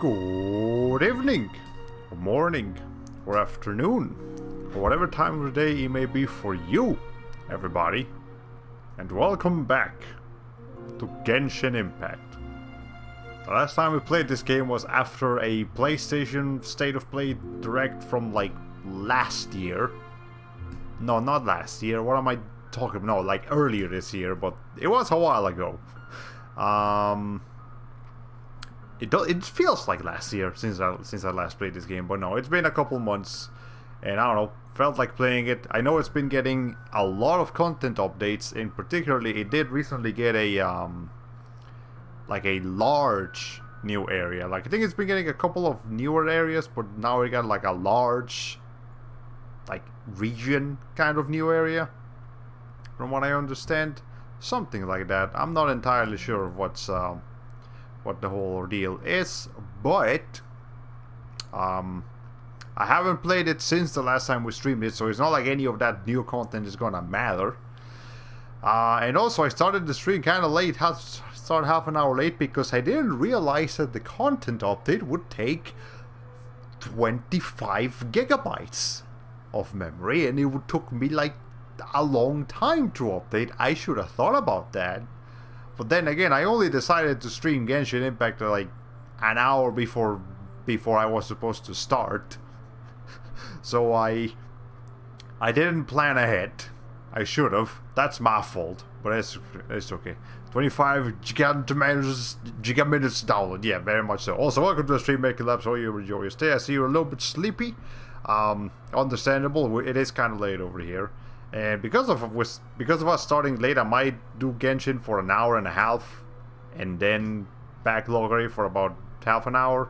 Good evening, or morning, or afternoon, or whatever time of the day it may be for you, everybody, and welcome back to Genshin Impact. The last time we played this game was after a PlayStation State of Play Direct from like last year. No, not last year, what am I talking about? No, like earlier this year, but it was a while ago. It feels like last year since I last played this game, but no, it's been a couple months, and I don't know, felt like playing it. I know it's been getting a lot of content updates, and particularly it did recently get a like a large new area. Like I think it's been getting a couple of newer areas, but now we got like a large like region kind of new area, from what I understand, something like that. I'm not entirely sure of what the whole ordeal is, but I haven't played it since the last time we streamed it, so it's not like any of that new content is gonna matter. And also I started the stream kind of late, started half an hour late, because I didn't realize that the content update would take 25 gigabytes of memory, and it took me like a long time to update. I should have thought about that. But then again, I only decided to stream Genshin Impact like an hour before I was supposed to start. So I didn't plan ahead. I should have. That's my fault. But it's okay. 25 gigaminutes download. Yeah, very much so. Also, welcome to the stream, making labs. Hope you enjoy your stay. I see you're a little bit sleepy. Understandable. It is kind of late over here. And because of us starting late, I might do Genshin for an hour and a half, and then Backloggery for about half an hour,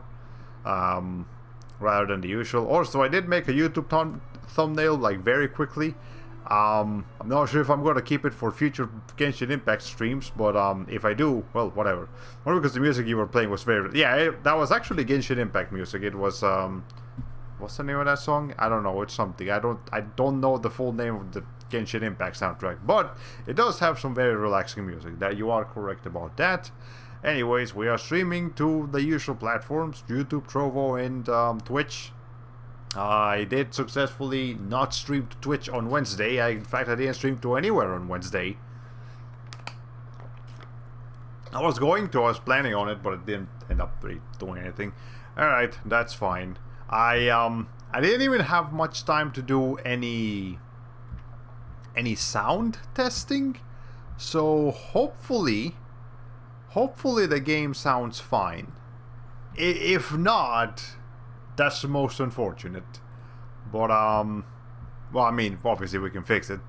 rather than the usual. Also, I did make a YouTube thumbnail like very quickly. I'm not sure if I'm going to keep it for future Genshin Impact streams, but if I do, well, whatever. Only because the music you were playing was very... Yeah, that was actually Genshin Impact music. It was... what's the name of that song? I don't know. It's something. I don't know the full name of the Genshin Impact soundtrack, but it does have some very relaxing music. That you are correct about that. Anyways, we are streaming to the usual platforms: YouTube, Trovo, and Twitch. I did successfully not stream to Twitch on Wednesday. In fact, I didn't stream to anywhere on Wednesday. I was planning on it, but it didn't end up really doing anything. Alright, that's fine. I didn't even have much time to do any sound testing, so hopefully the game sounds fine. If not, that's the most unfortunate. But well, I mean, obviously we can fix it.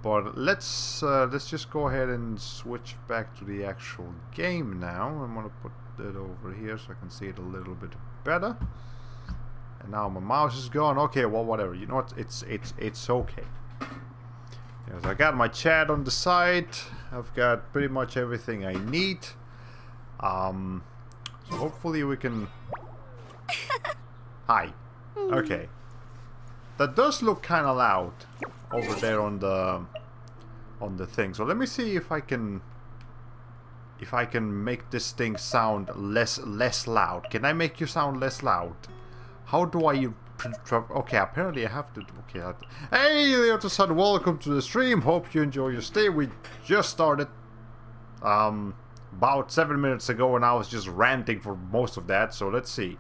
But let's just go ahead and switch back to the actual game now. I'm gonna put it over here so I can see it a little bit better. And now my mouse is gone. Okay, well, whatever. You know what? It's okay. Yes, I got my chat on the side. I've got pretty much everything I need. So hopefully we can... Hi. Okay. That does look kind of loud over there on the thing. So let me see if I can make this thing sound less loud. Can I make you sound less loud? How do I... Okay, apparently I have to... Okay, hey, Leotosan, welcome to the stream. Hope you enjoy your stay. We just started about 7 minutes ago, and I was just ranting for most of that. So let's see.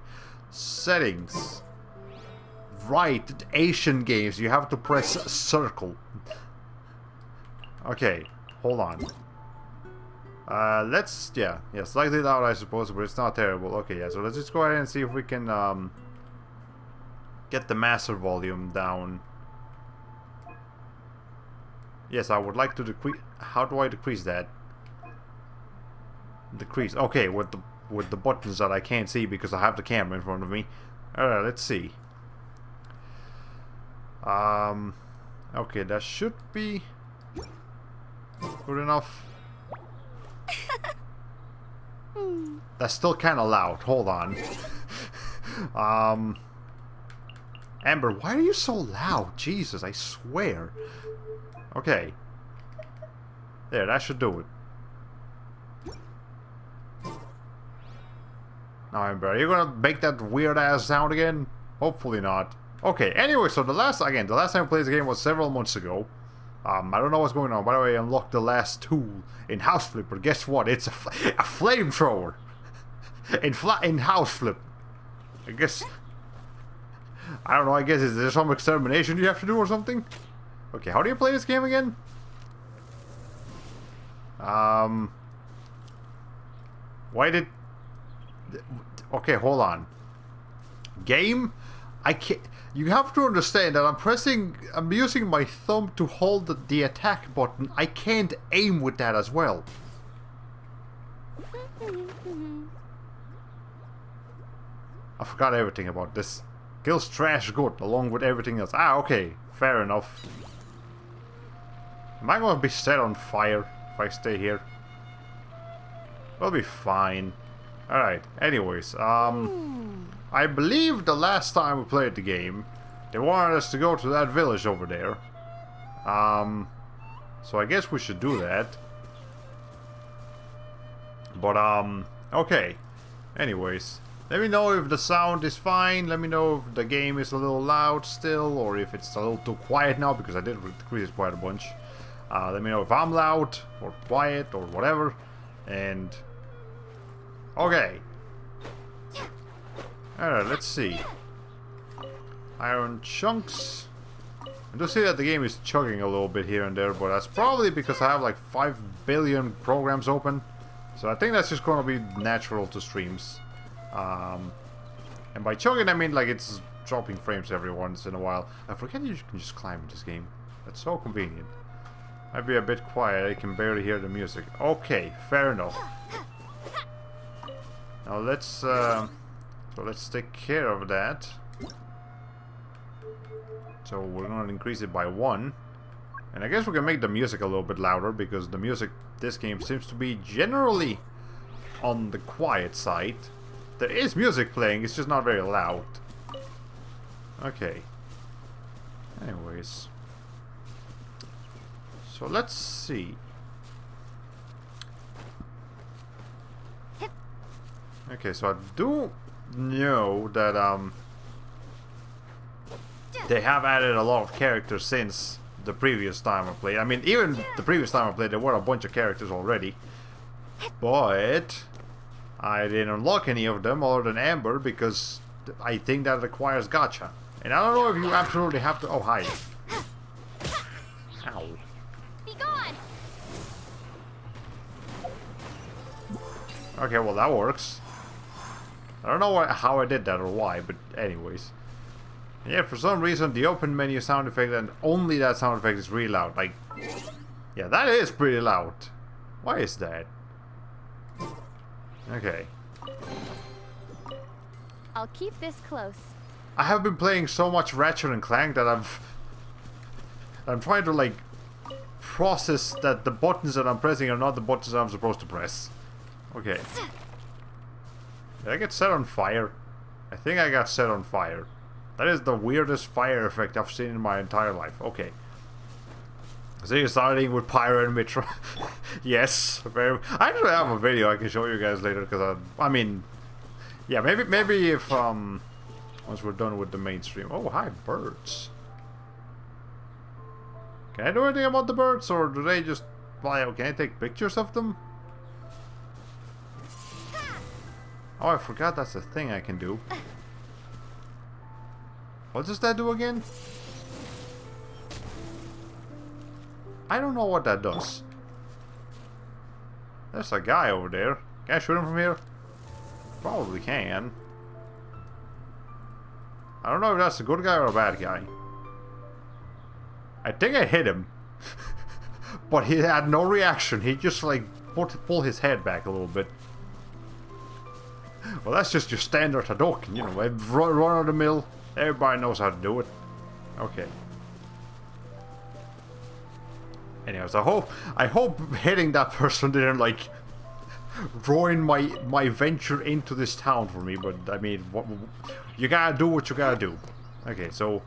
Settings. Right, Asian games. You have to press circle. Okay, hold on. Let's... Yeah, slightly loud, I suppose, but it's not terrible. Okay, yeah, so let's just go ahead and see if we can... get the master volume down. Yes, I would like to decrease... How do I decrease that? Decrease. Okay, with the buttons that I can't see because I have the camera in front of me. Alright, let's see. Okay, that should be good enough. That's still kind of loud. Hold on. Amber, why are you so loud? Jesus, I swear. Okay. There, that should do it. Now, Amber, are you gonna make that weird ass sound again? Hopefully not. Okay, anyway, so the last time I played the game was several months ago. I don't know what's going on. By the way, I unlocked the last tool in House Flipper. Guess what? It's a flamethrower. in House Flip. I guess... I don't know, I guess is there some extermination you have to do or something? Okay, how do you play this game again? Why did... Okay, hold on. Game? I can't... You have to understand that I'm using my thumb to hold the attack button. I can't aim with that as well. I forgot everything about this. Kills trash good, along with everything else. Ah, okay. Fair enough. Am I going to be set on fire if I stay here? We'll be fine. Alright, anyways, I believe the last time we played the game, they wanted us to go to that village over there. So I guess we should do that. But, okay. Anyways, let me know if the sound is fine. Let me know if the game is a little loud still, or if it's a little too quiet now, because I did decrease it quite a bunch. Let me know if I'm loud, or quiet, or whatever. And... okay. Alright, let's see. Iron chunks. I do see that the game is chugging a little bit here and there, but that's probably because I have like 5 billion programs open. So I think that's just going to be natural to streams. And by chugging I mean like it's dropping frames every once in a while. I forget you can just climb in this game. That's so convenient. Might be a bit quiet, I can barely hear the music. Okay, fair enough. Now let's take care of that. So we're gonna increase it by 1. And I guess we can make the music a little bit louder, because the music this game seems to be generally on the quiet side. There is music playing, it's just not very loud. Okay. Anyways. So let's see. Okay, so I do know that they have added a lot of characters since the previous time I played. I mean, even the previous time I played, there were a bunch of characters already. But I didn't unlock any of them other than Amber, because I think that requires gacha. And I don't know if you absolutely have to... oh, hi. Ow. Be gone. Okay, well that works. I don't know how I did that or why, but anyways. Yeah, for some reason the open menu sound effect and only that sound effect is really loud. Like, yeah, that is pretty loud. Why is that? Okay. I'll keep this close. I have been playing so much Ratchet and Clank that I'm trying to like process that the buttons that I'm pressing are not the buttons I'm supposed to press. Okay. Did I get set on fire? I think I got set on fire. That is the weirdest fire effect I've seen in my entire life. Okay. So you're starting with Pyro and Mitra. Yes. Very. I actually have a video I can show you guys later, because I mean, yeah, maybe if once we're done with the mainstream. Oh, hi, birds. Can I do anything about the birds, or do they just fly out? Can I take pictures of them? Oh, I forgot that's a thing I can do. What does that do again? I don't know what that does. There's a guy over there. Can I shoot him from here? Probably can. I don't know if that's a good guy or a bad guy. I think I hit him. But he had no reaction. He just like pulled his head back a little bit. Well, that's just your standard Hadouken, you know, run of the mill. Everybody knows how to do it. Okay. Anyways, I hope hitting that person didn't like ruin my venture into this town for me. But I mean, you gotta do what you gotta do. Okay, so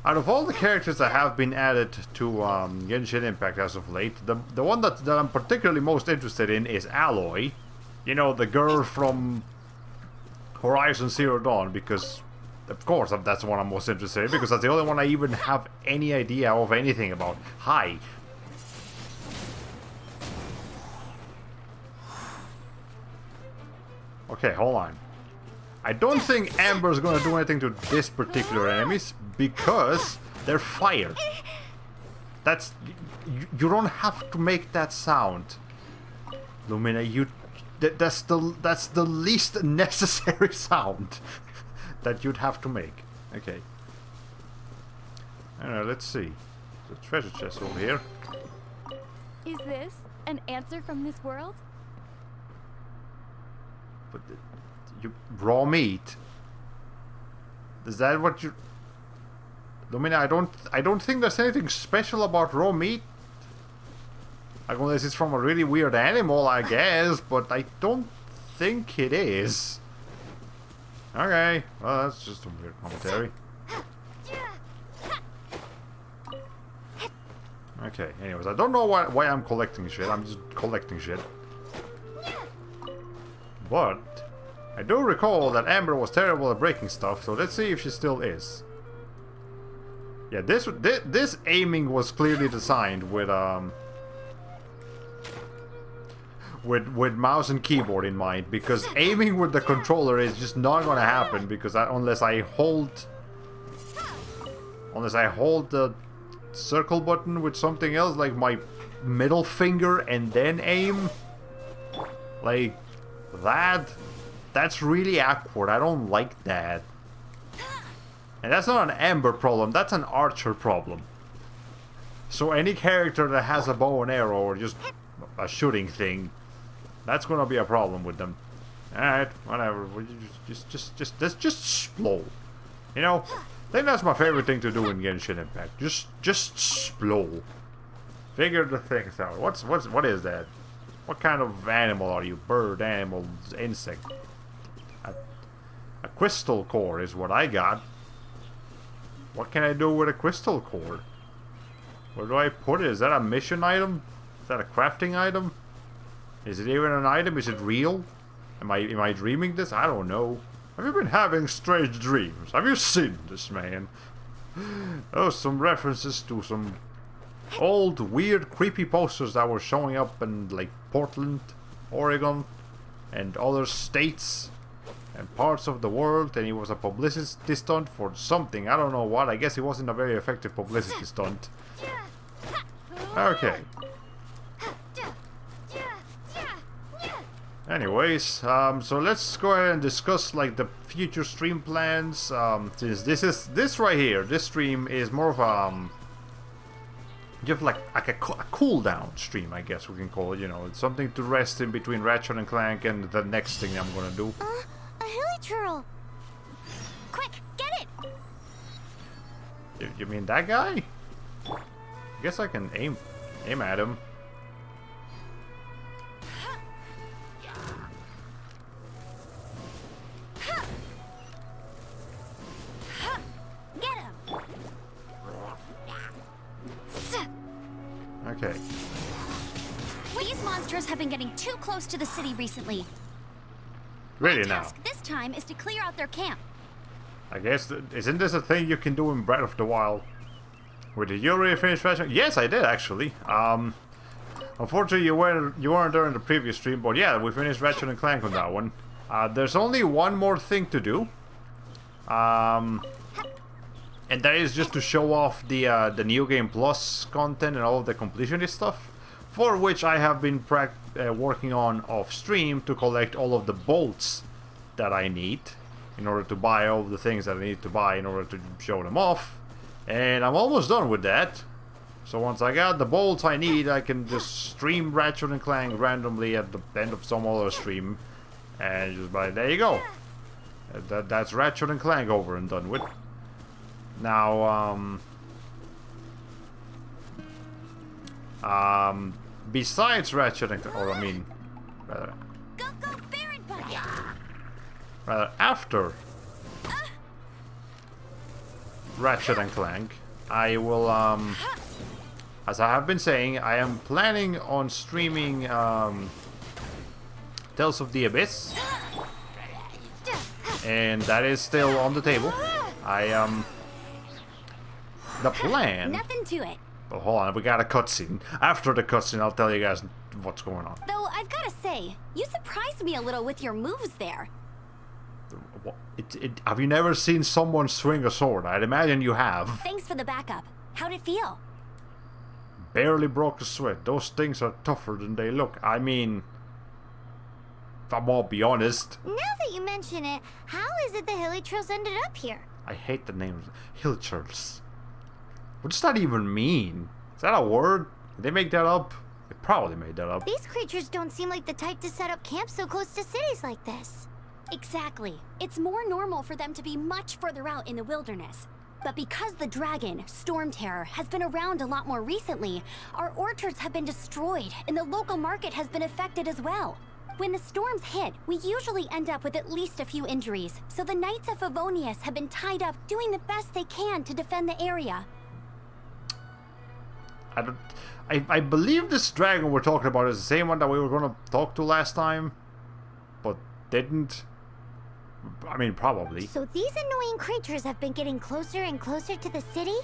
out of all the characters that have been added to Genshin Impact as of late, the one that I'm particularly most interested in is Aloy. You know, the girl from Horizon Zero Dawn, because of course that's the one I'm most interested in, because that's the only one I even have any idea of anything about. Hi. Okay, hold on. I don't think Amber's gonna do anything to this particular enemies because they're fire. That's... You don't have to make that sound. Lumina, that's the least necessary sound that you'd have to make. Okay. Alright, let's see. There's a treasure chest over here. Is this an answer from this world? But you raw meat. Is that what you... Lumina, I don't think there's anything special about raw meat. Like, unless it's from a really weird animal, I guess, but I don't think it is. Okay, well, that's just a weird commentary. Okay, anyways, I don't know why I'm collecting shit. I'm just collecting shit. But I do recall that Amber was terrible at breaking stuff, so let's see if she still is. Yeah, this aiming was clearly designed with mouse and keyboard in mind, because aiming with the controller is just not gonna happen, because unless I hold the circle button with something else, like my middle finger, and then aim, like that's really awkward. I don't like that. And that's not an Amber problem, that's an Archer problem. So any character that has a bow and arrow or just a shooting thing, that's gonna be a problem with them. Alright, whatever. Let's just slow. You know, I think that's my favorite thing to do in Genshin Impact. Just slow. Figure the things out. What is that? What kind of animal are you? Bird, animal, insect? A crystal core is what I got. What can I do with a crystal core? Where do I put it? Is that a mission item? Is that a crafting item? Is it even an item? Is it real? Am I dreaming this? I don't know. Have you been having strange dreams? Have you seen this, man? Oh, some references to some old, weird, creepy posters that were showing up in, like, Portland, Oregon, and other states and parts of the world, and it was a publicity stunt for something. I don't know what. I guess it wasn't a very effective publicity stunt. Okay. Anyways, so let's go ahead and discuss, like, the future stream plans. Since this right here, this stream is more of just like a cool-down stream, I guess we can call it. You know, it's something to rest in between Ratchet and Clank and the next thing I'm gonna do. A hilichurl! Quick, get it! You mean that guy? I guess I can aim at him. Get him! Okay. These monsters have been getting too close to the city recently. Really My now? task this time is to clear out their camp. I guess, isn't this a thing you can do in Breath of the Wild? Wait, did you already finish Ratchet? Yes, I did actually. Unfortunately, you weren't there in the previous stream, but yeah, we finished Ratchet and Clank on that one. There's only one more thing to do, and that is just to show off the New Game Plus content and all of the completionist stuff, for which I have been working on off stream to collect all of the bolts that I need in order to buy all of the things that I need to buy in order to show them off. And I'm almost done with that. So once I got the bolts I need, I can just stream Ratchet and Clank randomly at the end of some other stream. And just by there you go. That's Ratchet and Clank over and done with. Now, besides Ratchet and Clank, or I mean, rather after Ratchet and Clank, I will, as I have been saying, I am planning on streaming Tales of the Abyss. and that is still on the table. The plan... Nothing to it. But hold on, we got a cutscene. After the cutscene, I'll tell you guys what's going on. Though, I've gotta say, you surprised me a little with your moves there. Have you never seen someone swing a sword? I'd imagine you have. Thanks for the backup. How'd it feel? Barely broke a sweat. Those things are tougher than they look. I mean, if I'm all be honest. Now that you mention it, how is it the Hilly Trails ended up here? I hate the name Hill Trails. What does that even mean? Is that a word? Did they make that up? They probably made that up. These creatures don't seem like the type to set up camp so close to cities like this. Exactly. It's more normal for them to be much further out in the wilderness. But because the dragon, Storm Terror, has been around a lot more recently, our orchards have been destroyed and the local market has been affected as well. When the storms hit, we usually end up with at least a few injuries, so the Knights of Favonius have been tied up doing the best they can to defend the area. I believe this dragon we're talking about is the same one that we were going to talk to last time, but didn't. I mean, probably. So these annoying creatures have been getting closer and closer to the city?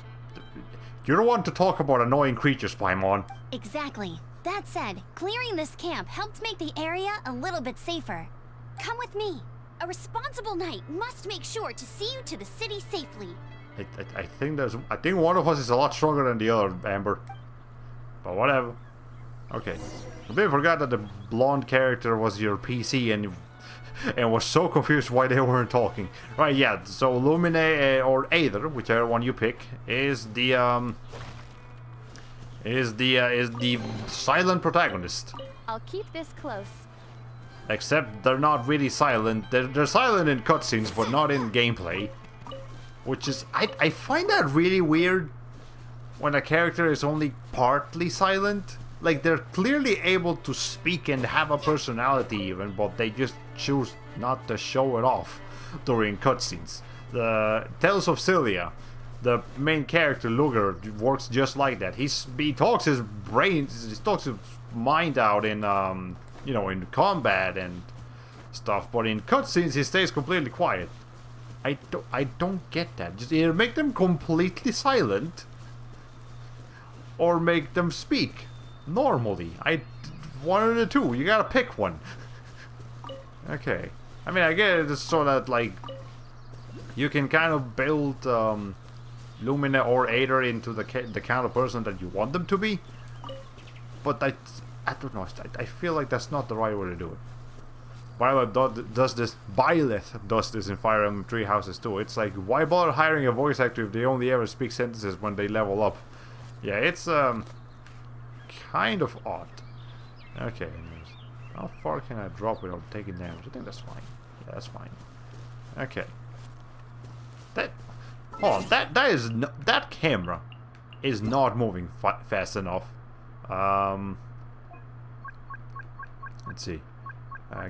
You're the one to talk about annoying creatures, Paimon. Exactly. That said, clearing this camp helped make the area a little bit safer. Come with me. A responsible knight must make sure to see you to the city safely. I think one of us is a lot stronger than the other, Amber. But whatever. Okay. I really forgot that the blonde character was your PC and was so confused why they weren't talking. Right, yeah. So Lumine or Aether, whichever one you pick, is the silent protagonist. I'll keep this close. Except they're not really silent. They're silent in cutscenes, but not in gameplay. Which is, I find that really weird when a character is only partly silent. Like, they're clearly able to speak and have a personality even, but they just choose not to show it off during cutscenes. The Tales of Cilia, the main character, Luger, works just like that. He talks his mind out in, in combat and stuff, but in cutscenes he stays completely quiet. I don't get that. Just either make them completely silent or make them speak normally. One of the two. You gotta pick one. Okay. I mean, I get it so that, like, you can kind of build Lumina or Aether into the kind of person that you want them to be. But I don't know. I feel like that's not the right way to do it. Byleth does this in Fire Emblem Three Houses too. It's like, why bother hiring a voice actor if they only ever speak sentences when they level up? Yeah, it's kind of odd. Okay, anyways. How far can I drop without taking damage? I think that's fine. Yeah, that's fine. Okay. That camera is not moving fast enough. Let's see.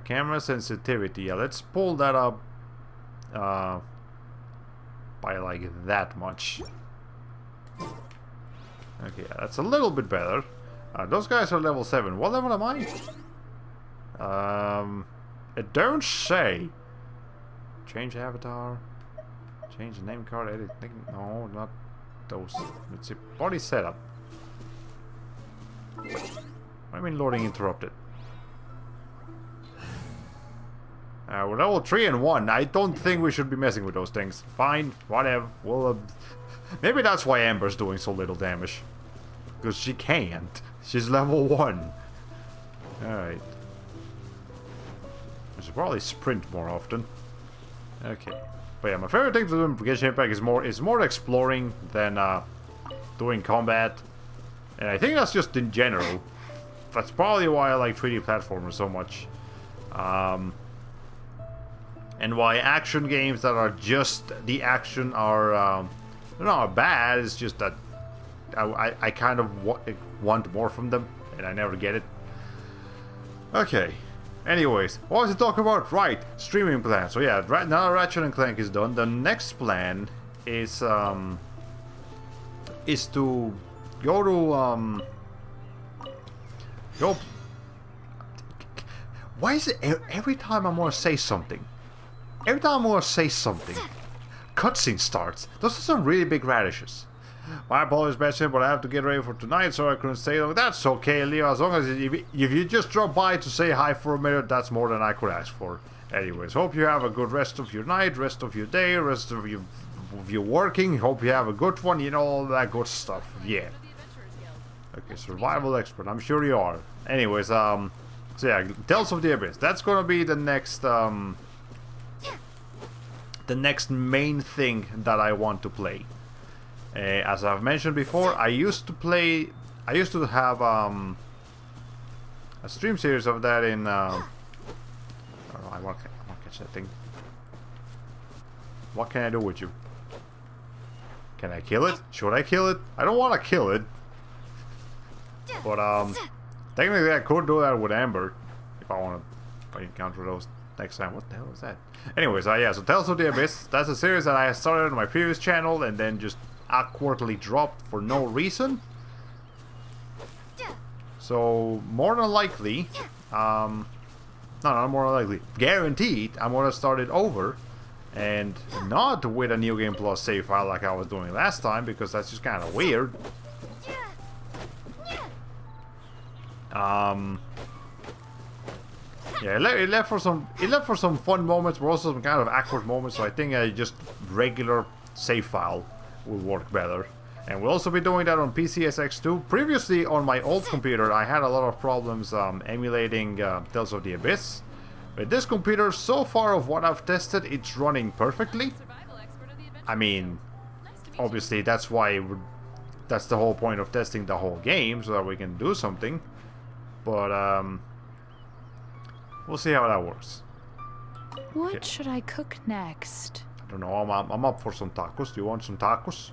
Camera sensitivity. Yeah, let's pull that up by like that much. Okay, yeah, that's a little bit better. Those guys are level 7. What level am I? It don't say. Change avatar. Change the name card. Edit. No, not those. Let's see. Body setup. What do you mean loading interrupted? We're level 3 and 1. I don't think we should be messing with those things. Fine, whatever. Well, maybe that's why Amber's doing so little damage. Because she can't. She's level 1. Alright. I should probably sprint more often. Okay. But yeah, my favorite thing to do in Genshin Impact is more exploring than doing combat. And I think that's just in general. That's probably why I like 3D platformers so much. And why action games that are just the action are not bad. It's just that I kind of want more from them, and I never get it. Okay. Anyways, what was it talking about? Right, streaming plan. So yeah, right now Ratchet and Clank is done. The next plan is to go to Why is it every time I want to say something, every time I'm gonna say something, cutscene starts. Those are some really big radishes. My apologies, Bastion, but I have to get ready for tonight, so I couldn't stay long. That's okay, Leo. As long as if you just drop by to say hi for a minute, that's more than I could ask for. Anyways, hope you have a good rest of your night, rest of your day, rest of your working. Hope you have a good one. You know, all that good stuff. Yeah. Okay, survival expert. I'm sure you are. Anyways, so yeah, Tales of the Abyss. That's gonna be the next main thing that I want to play. As I've mentioned before, I used to have a stream series of that in I don't know, I want to catch that thing. What can I do with you? Can I kill it? Should I kill it? I don't want to kill it. But technically I could do that with Amber if I encounter those next time. What the hell is that? Anyways, yeah, so Tales of the Abyss, that's a series that I started on my previous channel and then just awkwardly dropped for no reason. So more than likely, no, not more than likely, guaranteed, I'm gonna start it over, and not with a New Game Plus save file like I was doing last time, because that's just kind of weird. Yeah, it left for some fun moments, but also some kind of awkward moments. So I think a just regular save file will work better. And we'll also be doing that on PCSX2. Previously, on my old computer, I had a lot of problems emulating Tales of the Abyss. With this computer, so far of what I've tested, it's running perfectly. I mean, obviously that's why that's the whole point of testing the whole game, so that we can do something. But we'll see how that works. What should I cook next? I don't know. I'm up for some tacos. Do you want some tacos?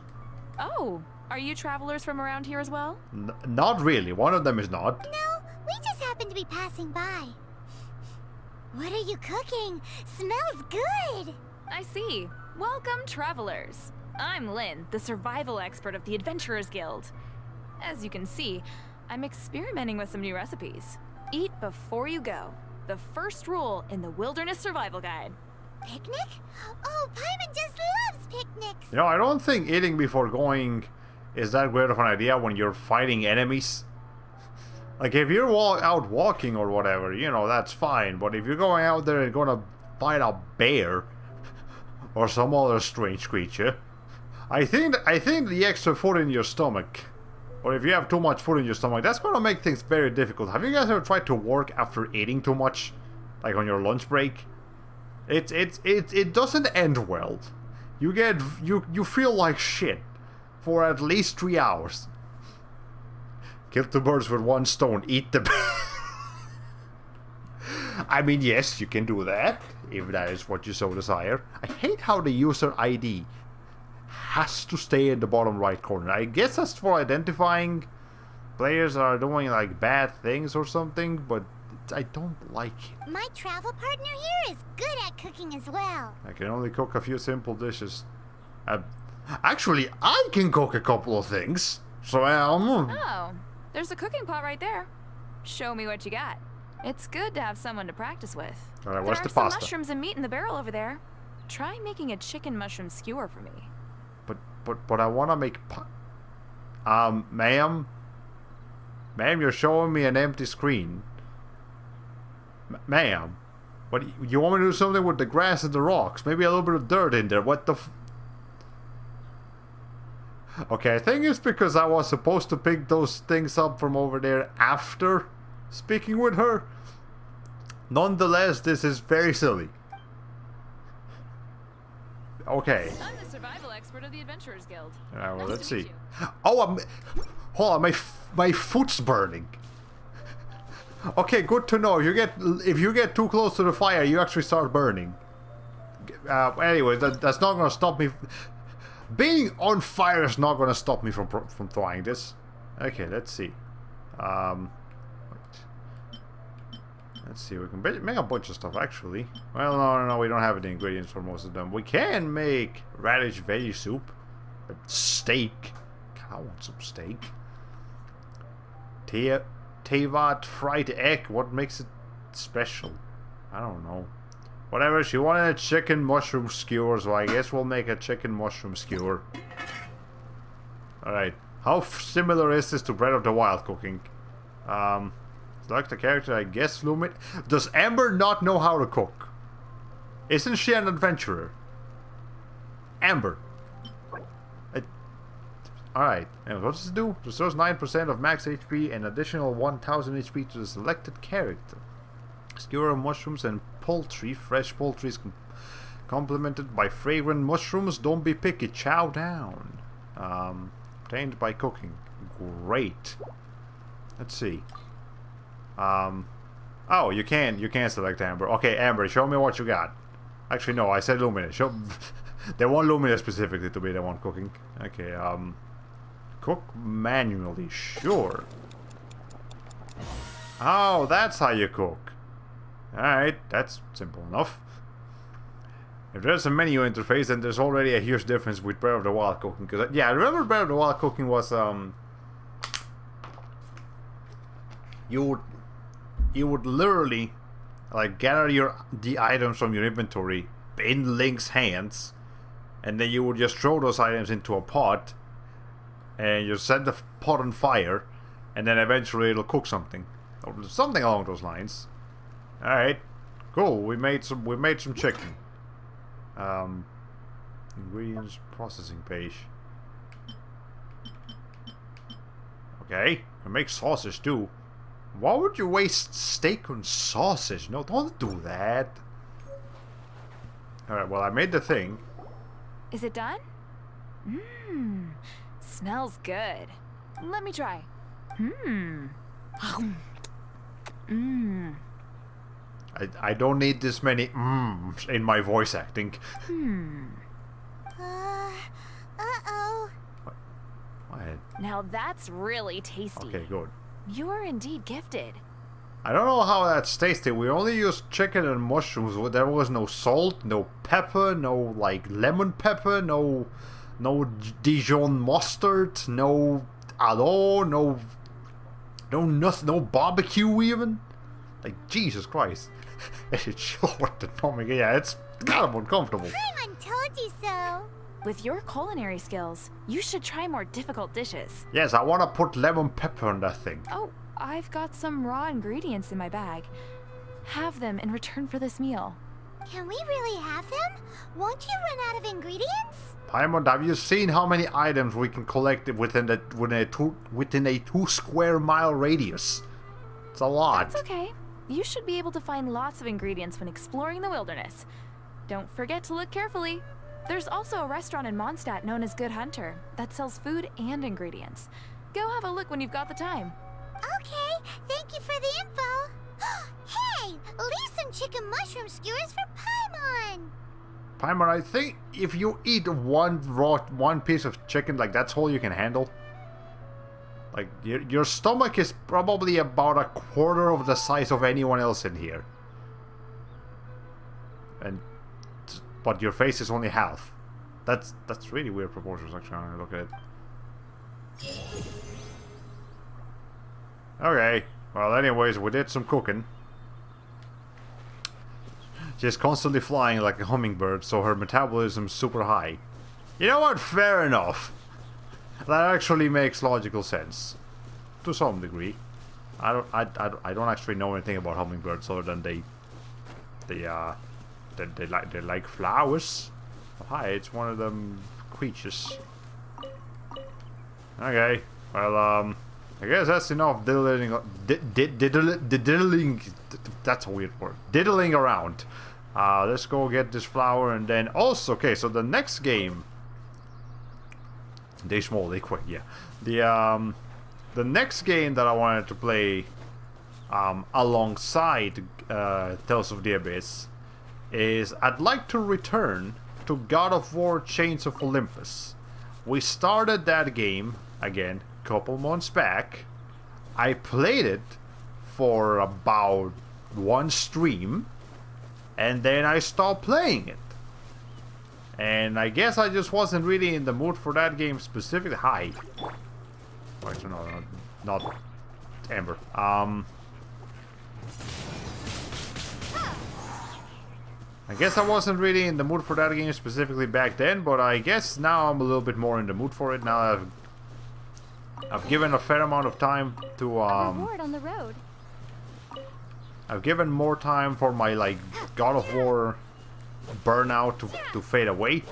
Oh, are you travelers from around here as well? Not really. One of them is not. No, we just happened to be passing by. What are you cooking? Smells good! I see. Welcome, travelers. I'm Lynn, the survival expert of the Adventurers Guild. As you can see, I'm experimenting with some new recipes. Eat before you go. The first rule in the Wilderness Survival Guide. Picnic? Oh, Paimon just loves picnics! You know, I don't think eating before going is that great of an idea when you're fighting enemies. Like, if you're out walking or whatever, you know, that's fine. But if you're going out there and gonna fight a bear or some other strange creature, I think the extra food in your stomach, or if you have too much food in your stomach, that's gonna make things very difficult. Have you guys ever tried to work after eating too much, like on your lunch break? It doesn't end well. You feel like shit for at least 3 hours. Kill 2 birds with 1 stone. Eat the I mean, yes, you can do that if that is what you so desire. I hate how the user ID has to stay in the bottom right corner. I guess that's for identifying players that are doing like bad things or something, but I don't like it. My travel partner here is good at cooking as well. I can only cook a few simple dishes. Actually, I can cook a couple of things. So, Oh, there's a cooking pot right there. Show me what you got. It's good to have someone to practice with. Alright, what's there the are some pasta? mushrooms and meat in the barrel over there. Try making a chicken mushroom skewer for me. But I want to make ma'am, you're showing me an empty screen. Ma'am, what, you want me to do something with the grass and the rocks? Maybe a little bit of dirt in there. What the Okay, I think it's because I was supposed to pick those things up from over there after speaking with her. Nonetheless, this is very silly. Okay. I'm the survival expert of the Adventurers Guild. Alright, well, Nice let's to meet see. you. Oh, hold on, my foot's burning. Okay, good to know. If you get too close to the fire, you actually start burning. Anyway, that's not gonna stop me. Being on fire is not gonna stop me from trying this. Okay, let's see. Let's see. We can make a bunch of stuff actually. Well, no, we don't have the ingredients for most of them. We can make radish veggie soup, steak. God, I want some steak. Tevat fried egg. What makes it special? I don't know. Whatever, she wanted a chicken mushroom skewer, so I guess we'll make a chicken mushroom skewer. Alright. How similar is this to Breath of the Wild cooking? Select the character, I guess Lumin. Does Amber not know how to cook? Isn't she an adventurer? Amber. Alright, and what does it do? Restores 9% of max HP and additional 1000 HP to the selected character. Skewer mushrooms and poultry. Fresh poultry is complemented by fragrant mushrooms. Don't be picky, chow down. Obtained by cooking. Great. Let's see. Oh, you can select Amber. Okay, Amber, show me what you got. Actually, no, I said Lumina. They want Lumina specifically to be the one cooking. Okay, cook manually, sure. Oh, that's how you cook. Alright, that's simple enough. If there's a menu interface, then there's already a huge difference with Breath of the Wild cooking. Cause yeah, I remember Breath of the Wild cooking was you would literally like gather the items from your inventory in Link's hands, and then you would just throw those items into a pot, and you set the pot on fire, and then eventually it'll cook something, or something along those lines. All right, cool. We made some chicken. Ingredients processing page. Okay, we make sausage too. Why would you waste steak on sausage? No, don't do that. Alright, well, I made the thing. Is it done? Mmm. Smells good. Let me try. Mmm. Mmm. I don't need this many mms in my voice acting. Uh-oh. What? Now that's really tasty. Okay, good. You are indeed gifted. I don't know how that's tasty. We only used chicken and mushrooms. There was no salt, no pepper, no like lemon pepper, no Dijon mustard, no aloe, no nothing, no barbecue even. Like Jesus Christ, it's short and numbing. Yeah, it's kind of uncomfortable. Paimon told you so. With your culinary skills, you should try more difficult dishes. Yes, I want to put lemon pepper on that thing. Oh, I've got some raw ingredients in my bag. Have them in return for this meal. Can we really have them? Won't you run out of ingredients? Paimon, have you seen how many items we can collect within a 2 square mile radius? It's a lot. That's okay. You should be able to find lots of ingredients when exploring the wilderness. Don't forget to look carefully. There's also a restaurant in Mondstadt known as Good Hunter that sells food and ingredients. Go have a look when you've got the time. Okay, thank you for the info. Hey, leave some chicken mushroom skewers for Paimon. Paimon, I think if you eat one piece of chicken, like that's all you can handle. Like your stomach is probably about a quarter of the size of anyone else in here. But your face is only half. That's really weird proportions, actually, when I look at it. Okay. Well, anyways, we did some cooking. She's constantly flying like a hummingbird, so her metabolism's super high. You know what? Fair enough. That actually makes logical sense. To some degree. I don't actually know anything about hummingbirds other than they like flowers. Oh, hi, it's one of them creatures. Okay, well, I guess that's enough diddling. Diddling. That's a weird word. Diddling around. Let's go get this flower and then also. Okay, so the next game. They small, they quick. Yeah. The next game that I wanted to play, alongside Tales of the Abyss, is I'd like to return to God of War Chains of Olympus. We started that game again a couple months back. I played it for about one stream and then I stopped playing it. And I guess I just wasn't really in the mood for that game specifically. Hi. Actually, no, not Amber. I guess I wasn't really in the mood for that game specifically back then, but I guess now I'm a little bit more in the mood for it. Now I've given a fair amount of time to Reward on the road. I've given more time for my like God of War burnout to fade away.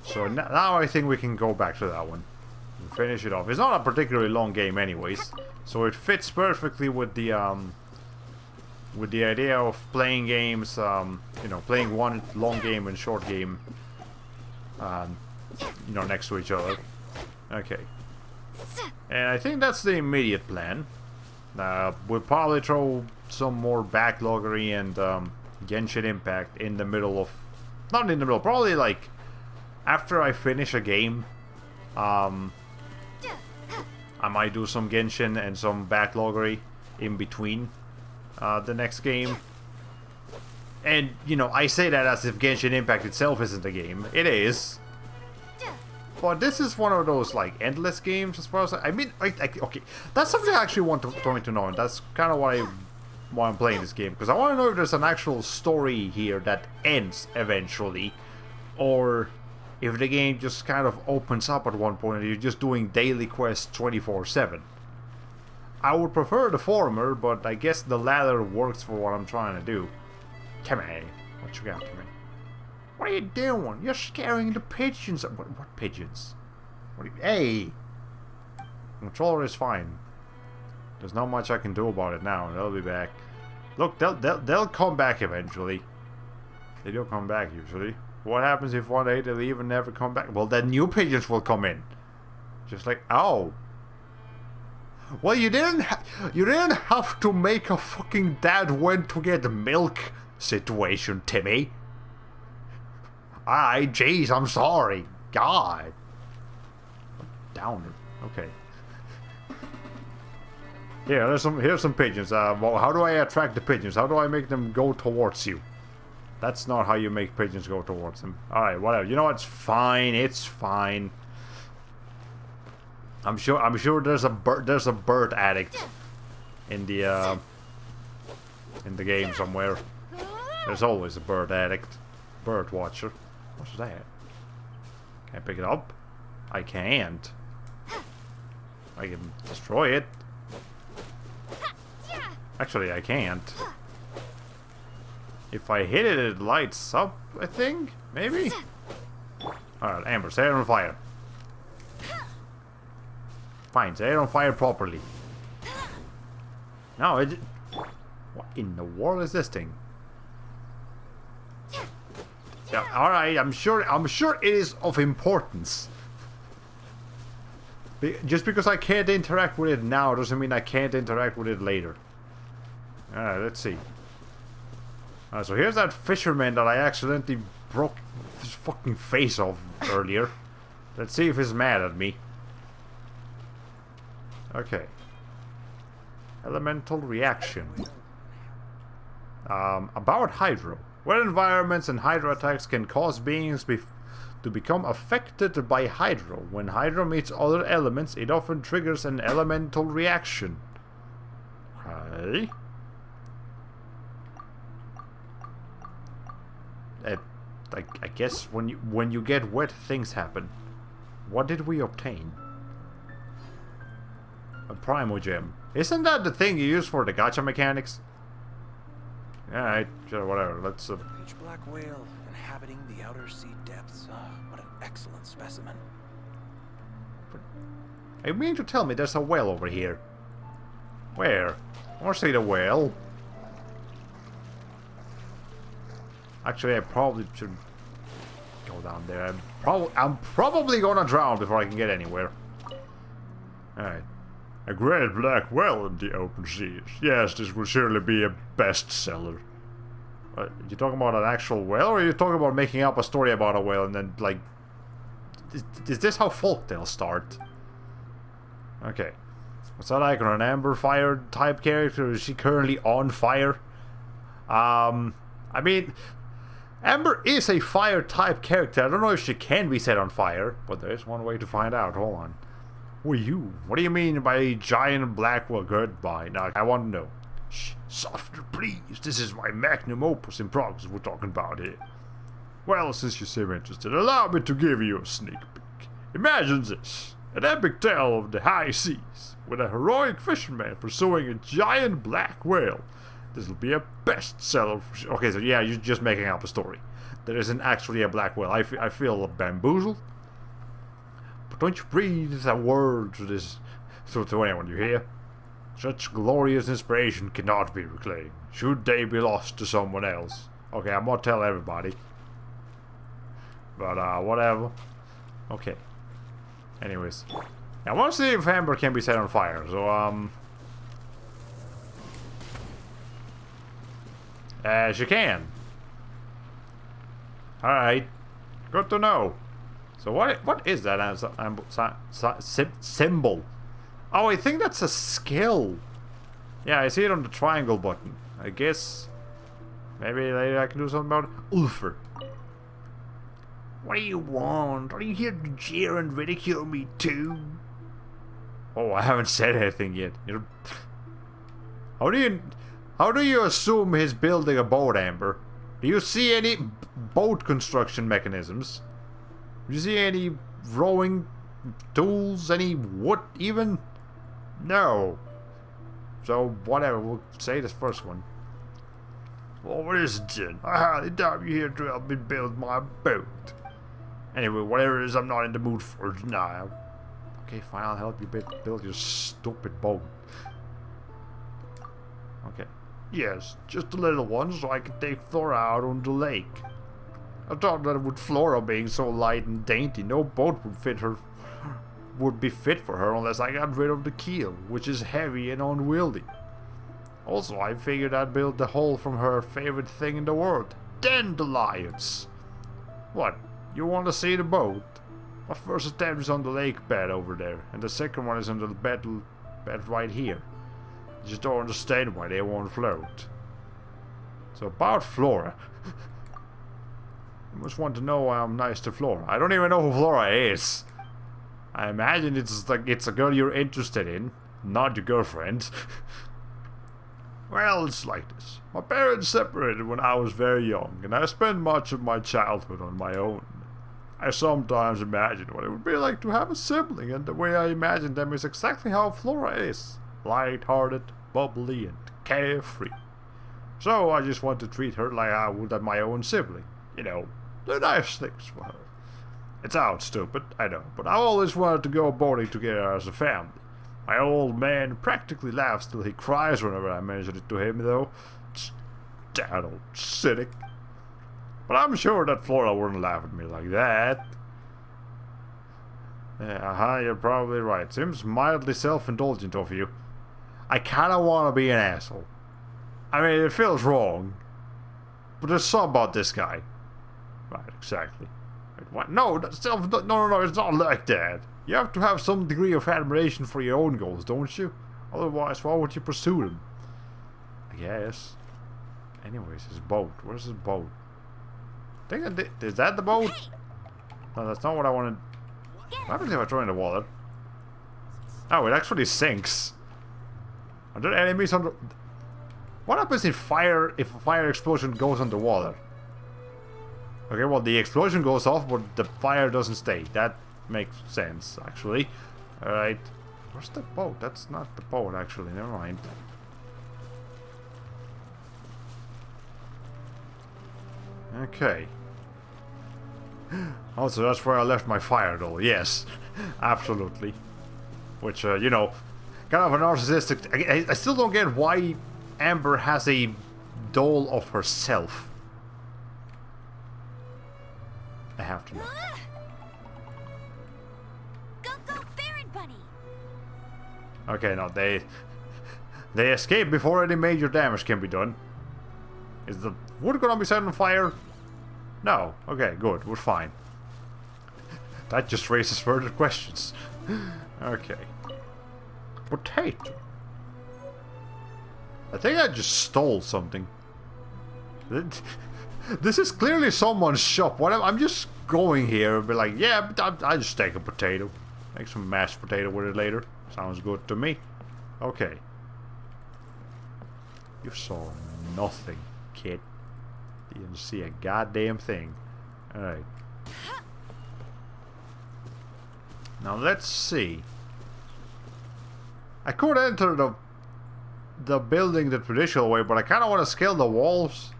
So now I think we can go back to that one and finish it off. It's not a particularly long game anyways, so it fits perfectly with the idea of playing games, you know, playing one long game and short game, you know, next to each other. Okay. And I think that's the immediate plan. We'll probably throw some more Backloggery and Genshin Impact in the middle of... Not in the middle, probably like after I finish a game. I might do some Genshin and some Backloggery in between the next game. And, you know, I say that as if Genshin Impact itself isn't a game. It is. But this is one of those, like, endless games as far as... I mean, okay, that's something I actually want to know, and that's kind of why I'm playing this game. Because I want to know if there's an actual story here that ends eventually, or if the game just kind of opens up at one point and you're just doing daily quests 24/7. I would prefer the former, but I guess the latter works for what I'm trying to do. Come on, what you got to me? What are you doing? You're scaring the pigeons. What pigeons? What are you... Hey! The controller is fine. There's not much I can do about it now. They'll be back. Look, they'll come back eventually. They do come back usually. What happens if one day they leave and never come back? Well, then new pigeons will come in. Just like, oh. Well, you didn't have to make a fucking dad went to get milk situation, Timmy. Alright, jeez, I'm sorry. God. Downer. Okay. Yeah, here's some pigeons. Well, how do I attract the pigeons? How do I make them go towards you? That's not how you make pigeons go towards them. Alright, whatever. You know what? It's fine. It's fine. I'm sure there's a bird addict in the game somewhere. There's always a bird addict. Bird watcher. What's that? Can I pick it up? I can't. I can destroy it. Actually, I can't. If I hit it, it lights up, I think? Maybe? Alright, Amber, set it on fire. Fine, set it on fire properly. No, it... What in the world is this thing? Yeah, alright, I'm sure it is of importance. Just because I can't interact with it now doesn't mean I can't interact with it later. Alright, let's see. So here's that fisherman that I accidentally broke his fucking face off earlier. Let's see if he's mad at me. Okay. Elemental reaction. About Hydro. Wet environments and Hydro attacks can cause beings to become affected by Hydro. When Hydro meets other elements, it often triggers an elemental reaction. Okay. I guess when you get wet, things happen. What did we obtain? A Primogem. Isn't that the thing you use for the gacha mechanics? Alright, sure, whatever. Let's Pitch black whale inhabiting the outer sea depths. What an excellent specimen. You mean to tell me there's a whale over here? Where? I want to see the whale. Actually, I probably should go down there. I'm probably gonna drown before I can get anywhere. Alright. A great black whale in the open seas. Yes, this will surely be a bestseller. You talking about an actual whale, or are you talking about making up a story about a whale and then, like... Is this how folktales start? Okay. What's that icon? An Amber Fire type character? Is she currently on fire? I mean... Amber is a fire type character. I don't know if she can be set on fire, but there's one way to find out. Hold on. Who are you? What do you mean by giant black whale? Goodbye. Now, I want to know. Shh, softer, please. This is my magnum opus in progress we're talking about here. Well, since you seem interested, allow me to give you a sneak peek. Imagine this. An epic tale of the high seas, with a heroic fisherman pursuing a giant black whale. This will be a bestseller for sure. Okay, so yeah, you're just making up a story. There isn't actually a black whale. I feel bamboozled. But don't you breathe a word to this, to anyone you hear. Such glorious inspiration cannot be reclaimed, should they be lost to someone else. Okay, I'm gonna tell everybody. But, whatever. Okay. Anyways. I want to see if Amber can be set on fire, so, she can. Alright. Good to know. So what is that symbol? Oh, I think that's a skill. Yeah, I see it on the triangle button. I guess maybe later I can do something about it. Ulfer. What do you want? Are you here to jeer and ridicule me too? Oh, I haven't said anything yet. How do you assume he's building a boat, Amber? Do you see any boat construction mechanisms? Do you see any rowing tools? Any wood even? No. So whatever, we'll say this first one. Well, what is it then? I highly doubt you're here to help me build my boat. Anyway, whatever it is, I'm not in the mood for it now. Okay, fine, I'll help you build your stupid boat. Okay. Yes, just a little one so I can take Flora out on the lake. I thought that with Flora being so light and dainty, no boat would be fit for her unless I got rid of the keel, which is heavy and unwieldy. Also, I figured I'd build the hull from her favorite thing in the world, dandelions. What? You want to see the boat? My first attempt is on the lake bed over there, and the second one is on the bed right here. I just don't understand why they won't float. So about Flora. You must want to know why I'm nice to Flora. I don't even know who Flora is. I imagine it's a girl you're interested in, not your girlfriend. Well, it's like this. My parents separated when I was very young, and I spent much of my childhood on my own. I sometimes imagine what it would be like to have a sibling, and the way I imagine them is exactly how Flora is. Light-hearted, bubbly, and carefree. So I just want to treat her like I would my own sibling. You know, do nice things for her. It sounds stupid, I know, but I always wanted to go boating together as a family. My old man practically laughs till he cries whenever I mention it to him, though. That old cynic. But I'm sure that Flora wouldn't laugh at me like that. Yeah, you're probably right. Seems mildly self-indulgent of you. I kinda wanna be an asshole. I mean, it feels wrong. But there's something about this guy. Right, exactly. Wait, what? No, no, it's not like that. You have to have some degree of admiration for your own goals, don't you? Otherwise, why would you pursue them? I guess. Anyways, his boat. Where's his boat? Is that the boat? No, that's not what I wanted. What happens if I throw it in the water? Oh, it actually sinks. Are there enemies under... What happens if a fire explosion goes underwater? Okay, well, the explosion goes off, but the fire doesn't stay. That makes sense, actually. Alright. Where's the boat? That's not the boat, actually. Never mind. Okay. Also, that's where I left my fire doll. Yes, absolutely. Which, you know, kind of a narcissistic... I still don't get why Amber has a doll of herself. I have to know. Go, Baron Bunny! Okay, now they escape before any major damage can be done. Is the wood gonna be set on fire? No. Okay, good. We're fine. That just raises further questions. Okay. Potato. I think I just stole something. This is clearly someone's shop. I'm just going here and be like, yeah, I'll just take a potato. Make some mashed potato with it later. Sounds good to me. Okay. You saw nothing, kid. You didn't see a goddamn thing. Alright. Now let's see. I could enter the building the traditional way, but I kind of want to scale the walls.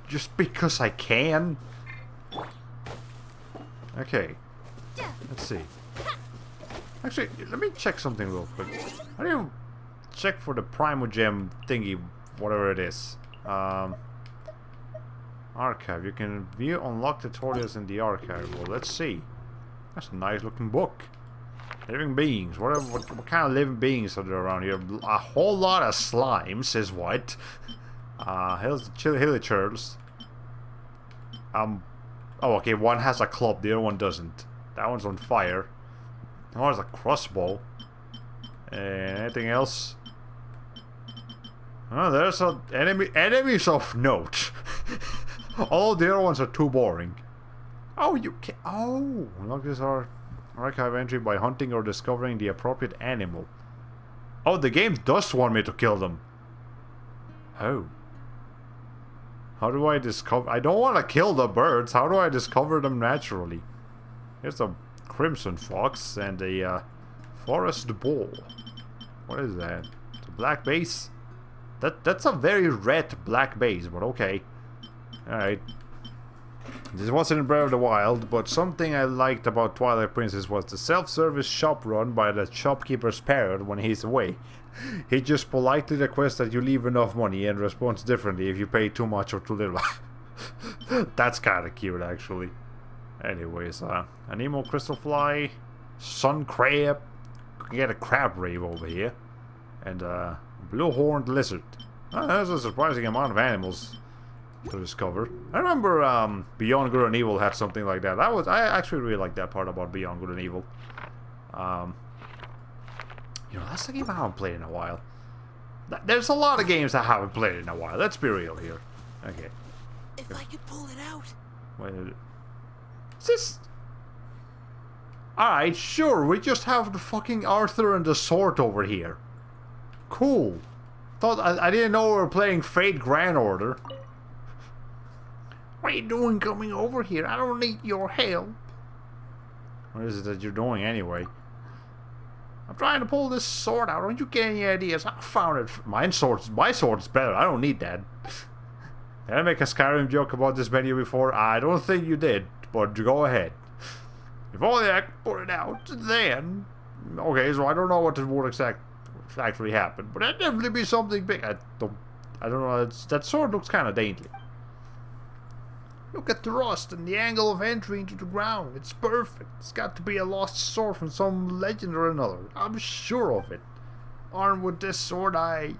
Just because I can. Okay. Let's see. Actually, let me check something real quick. How do you check for the Primogem thingy, whatever it is? Archive. You can view unlocked tutorials in the archive. Well, let's see. That's a nice looking book. Living beings. What kind of living beings are there around here? A whole lot of slimes is what? Here's the hilly churls. Oh, okay. One has a club. The other one doesn't. That one's on fire. That one's a crossbow. Anything else? Oh, there's a enemies of note. All the other ones are too boring. Oh, you can. Oh, unlock this archive entry by hunting or discovering the appropriate animal. Oh, the game does want me to kill them. Oh. How do I discover? I don't want to kill the birds. How do I discover them naturally? Here's a crimson fox and a forest bull. What is that? It's a black base. That's a very red black base, but okay. Alright. This wasn't in Breath of the Wild, but something I liked about Twilight Princess was the self-service shop run by the shopkeeper's parrot when he's away. He just politely requests that you leave enough money and responds differently if you pay too much or too little. That's kinda cute, actually. Anyways, an emo crystal fly, sun crab, get a crab rave over here, and blue-horned lizard. There's a surprising amount of animals to discover. I remember Beyond Good and Evil had something like that. I actually really like that part about Beyond Good and Evil. You know, that's a game I haven't played in a while. There's a lot of games I haven't played in a while. Let's be real here. Okay. If I could pull it out. Wait. Is this? Alright, sure. We just have the fucking Arthur and the sword over here. Cool. Thought I didn't know we were playing Fate Grand Order. What are you doing coming over here? I don't need your help. What is it that you're doing anyway? I'm trying to pull this sword out. Don't you get any ideas? I found it. My sword's better. I don't need that. Did I make a Skyrim joke about this menu before? I don't think you did, but go ahead. If only I could pull it out, then... Okay, so I don't know what would exactly happen, but that'd definitely be something big. I don't know. That sword looks kind of dainty. Look at the rust and the angle of entry into the ground. It's perfect. It's got to be a lost sword from some legend or another. I'm sure of it. Armed with this sword, I'd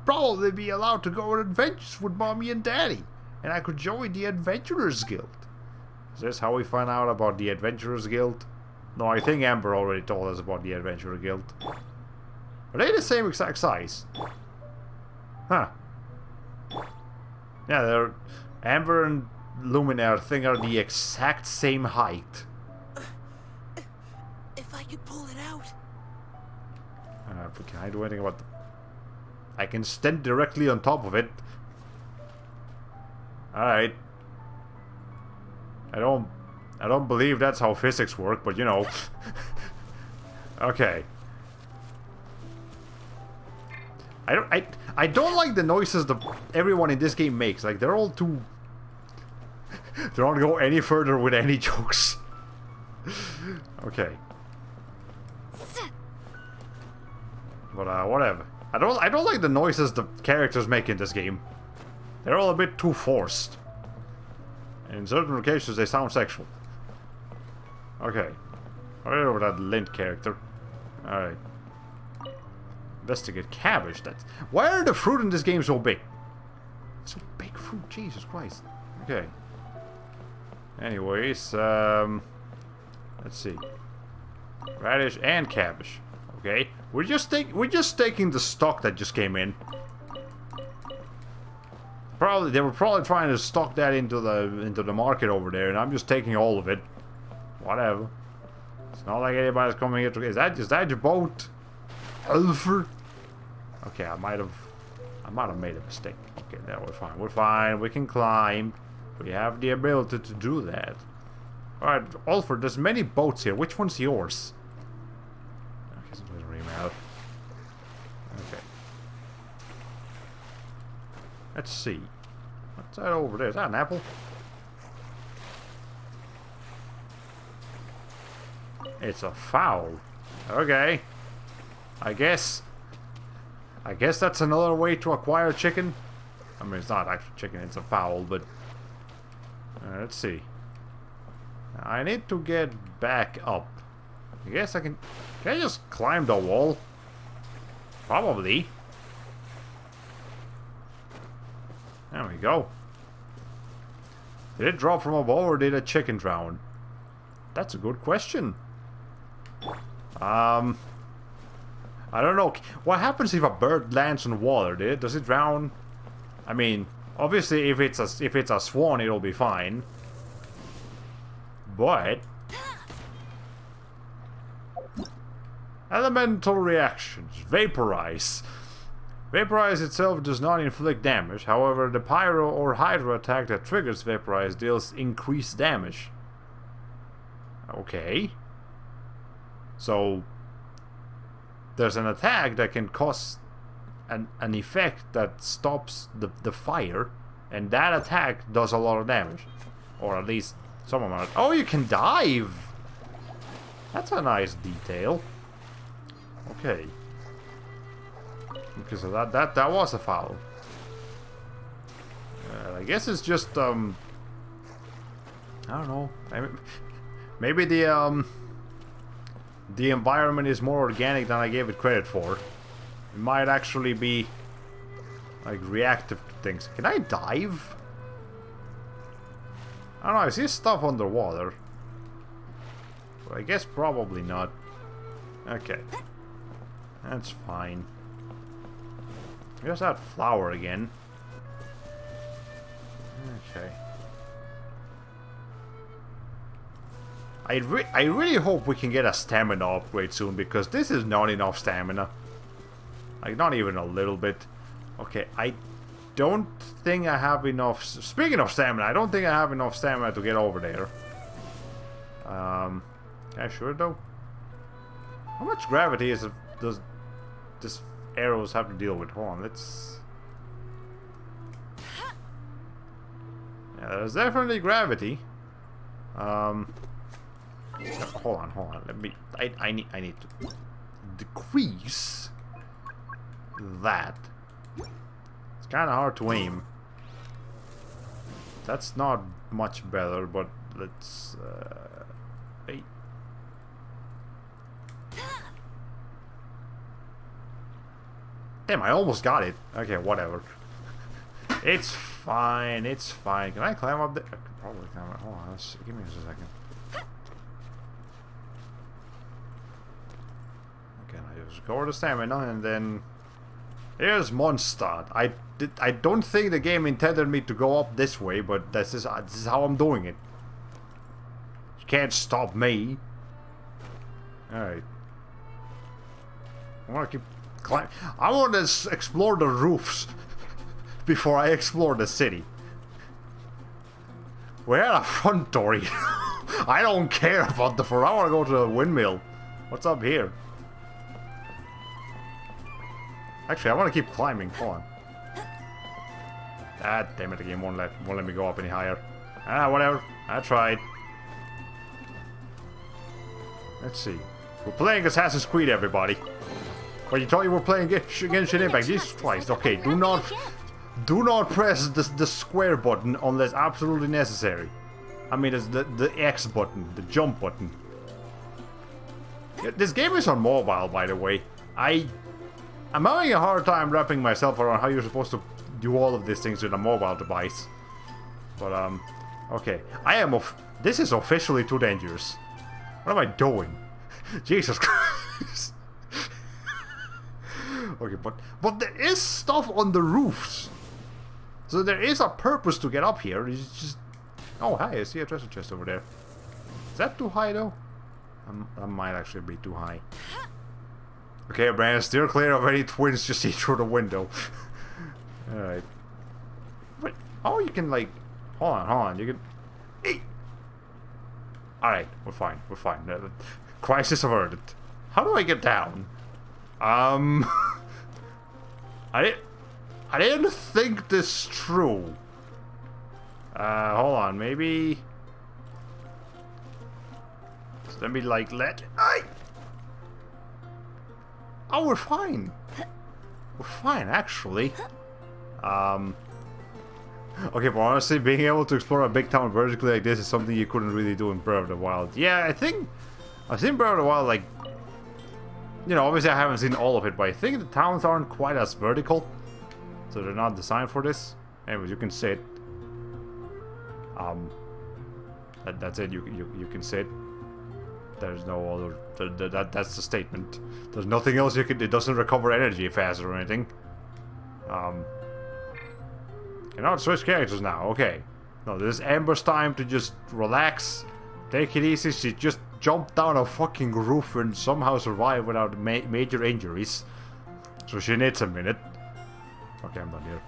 probably be allowed to go on adventures with Mommy and Daddy. And I could join the Adventurers Guild. Is this how we find out about the Adventurers Guild? No, I think Amber already told us about the Adventurers Guild. Are they the same exact size? Huh. Yeah, they're... Amber and Luminaire thing are the exact same height. If I could pull it out. Can I do anything about... I can stand directly on top of it. Alright. I don't believe that's how physics work, but you know. Okay. I don't like the noises that everyone in this game makes. Like, they're all too... They don't go any further with any jokes. Okay. But whatever. I don't like the noises the characters make in this game. They're all a bit too forced. And in certain occasions they sound sexual. Okay. Right over that Lint character. Alright. Investigate cabbage. Why are the fruit in this game so big? So big fruit, Jesus Christ. Okay. Anyways, let's see. Radish and cabbage. Okay. We're just taking the stock that just came in. They were probably trying to stock that into the market over there, and I'm just taking all of it. Whatever. It's not like anybody's coming here to... Is that your boat? Alfred? Okay, I might have I might have made a mistake. Okay, there, we're fine. We're fine. We can climb. We have the ability to do that. Alright, Alfred, there's many boats here. Which one's yours? I guess it doesn't really matter. Okay. Let's see. What's that over there? Is that an apple? It's a fowl. Okay. I guess that's another way to acquire chicken. I mean, it's not actually chicken, it's a fowl, but... let's see. I need to get back up. I guess I can... Can I just climb the wall? Probably. There we go. Did it drop from above or did a chicken drown? That's a good question. I don't know. What happens if a bird lands on water? Does it drown? I mean, obviously, if it's a swan, it'll be fine. But elemental reactions. Vaporize. Vaporize itself does not inflict damage. However, the pyro or hydro attack that triggers Vaporize deals increased damage. Okay. So there's an attack that can cause an effect that stops the fire, and that attack does a lot of damage. Or at least some amount. Oh, you can dive! That's a nice detail. Okay. Because of that was a foul. I guess it's just I don't know. Maybe the environment is more organic than I gave it credit for. It might actually be like reactive to things. Can I dive? I don't know, I see stuff underwater. But I guess probably not. Okay. That's fine. Here's that flower again. Okay. I really hope we can get a stamina upgrade soon, because this is not enough stamina. Like, not even a little bit. Okay, I don't think I have enough... Speaking of stamina, I don't think I have enough stamina to get over there. Yeah, sure though. How much gravity does this arrows have to deal with? Hold on, let's... Yeah, there's definitely gravity. Hold on. Let me... I need to decrease that. It's kind of hard to aim. That's not much better, but let's... Hey. Damn, I almost got it. Okay, whatever. It's fine, it's fine. Can I climb up there? I could probably climb up. Hold on, give me just a second. Okay, I just go over the stamina and then... Here's Mondstadt. I don't think the game intended me to go up this way, but this is how I'm doing it. You can't stop me. Alright. I want to keep climbing. I want to explore the roofs before I explore the city. We're at a front door. I don't care about the front. I want to go to the windmill. What's up here? Actually, I want to keep climbing. Hold on. Ah, damn it, the game won't let me go up any higher. Ah, whatever. I tried. Let's see. We're playing Assassin's Creed, everybody. But you thought you were playing Genshin Impact. Jesus Christ. Okay, do not press the square button unless absolutely necessary. I mean, it's the X button, the jump button. This game is on mobile, by the way. I'm having a hard time wrapping myself around how you're supposed to do all of these things with a mobile device. But, okay. This is officially too dangerous. What am I doing? Jesus Christ. Okay, but there is stuff on the roofs. So there is a purpose to get up here. It's just... Oh, hi, I see a treasure chest over there. Is that too high, though? That might actually be too high. Okay, Brandon, steer clear of any twins you see through the window. Alright. Wait. Oh, you can like... Hold on. You can... Hey! Alright, we're fine. Crisis averted. How do I get down? I didn't think this through. Hold on, maybe... So let me like Oh, we're fine. We're fine, actually. Okay, but honestly, being able to explore a big town vertically like this is something you couldn't really do in Breath of the Wild. Yeah, I think I've seen Breath of the Wild, like, you know, obviously I haven't seen all of it, but I think the towns aren't quite as vertical, so they're not designed for this. Anyways, you can sit. That's it. You can sit. There's no other. That's the statement. There's nothing else you can. It doesn't recover energy faster or anything. Cannot switch characters now. Okay. No, this is Amber's time to just relax, take it easy. She just jumped down a fucking roof and somehow survived without major injuries. So she needs a minute. Okay, I'm done here.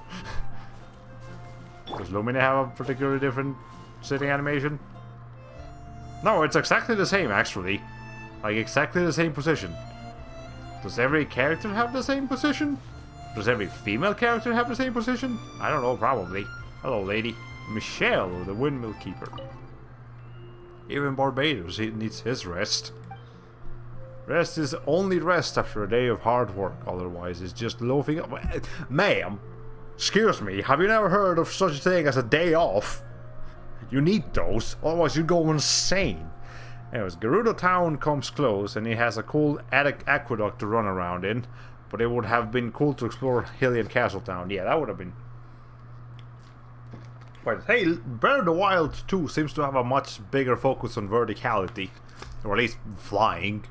Does Lumina have a particularly different sitting animation? No, it's exactly the same, actually. Like, exactly the same position. Does every character have the same position? Does every female character have the same position? I don't know, probably. Hello, lady. Michelle, the Windmill Keeper. Even Barbados, he needs his rest. Rest is only rest after a day of hard work, otherwise it's just loafing up. Ma'am, excuse me, have you never heard of such a thing as a day off? You need those, otherwise you go insane. Anyways, Gerudo Town comes close, and it has a cool aqueduct to run around in, but it would have been cool to explore Hylian Castle Town. Yeah, that would have been... But hey, Breath of the Wild 2 seems to have a much bigger focus on verticality, or at least flying.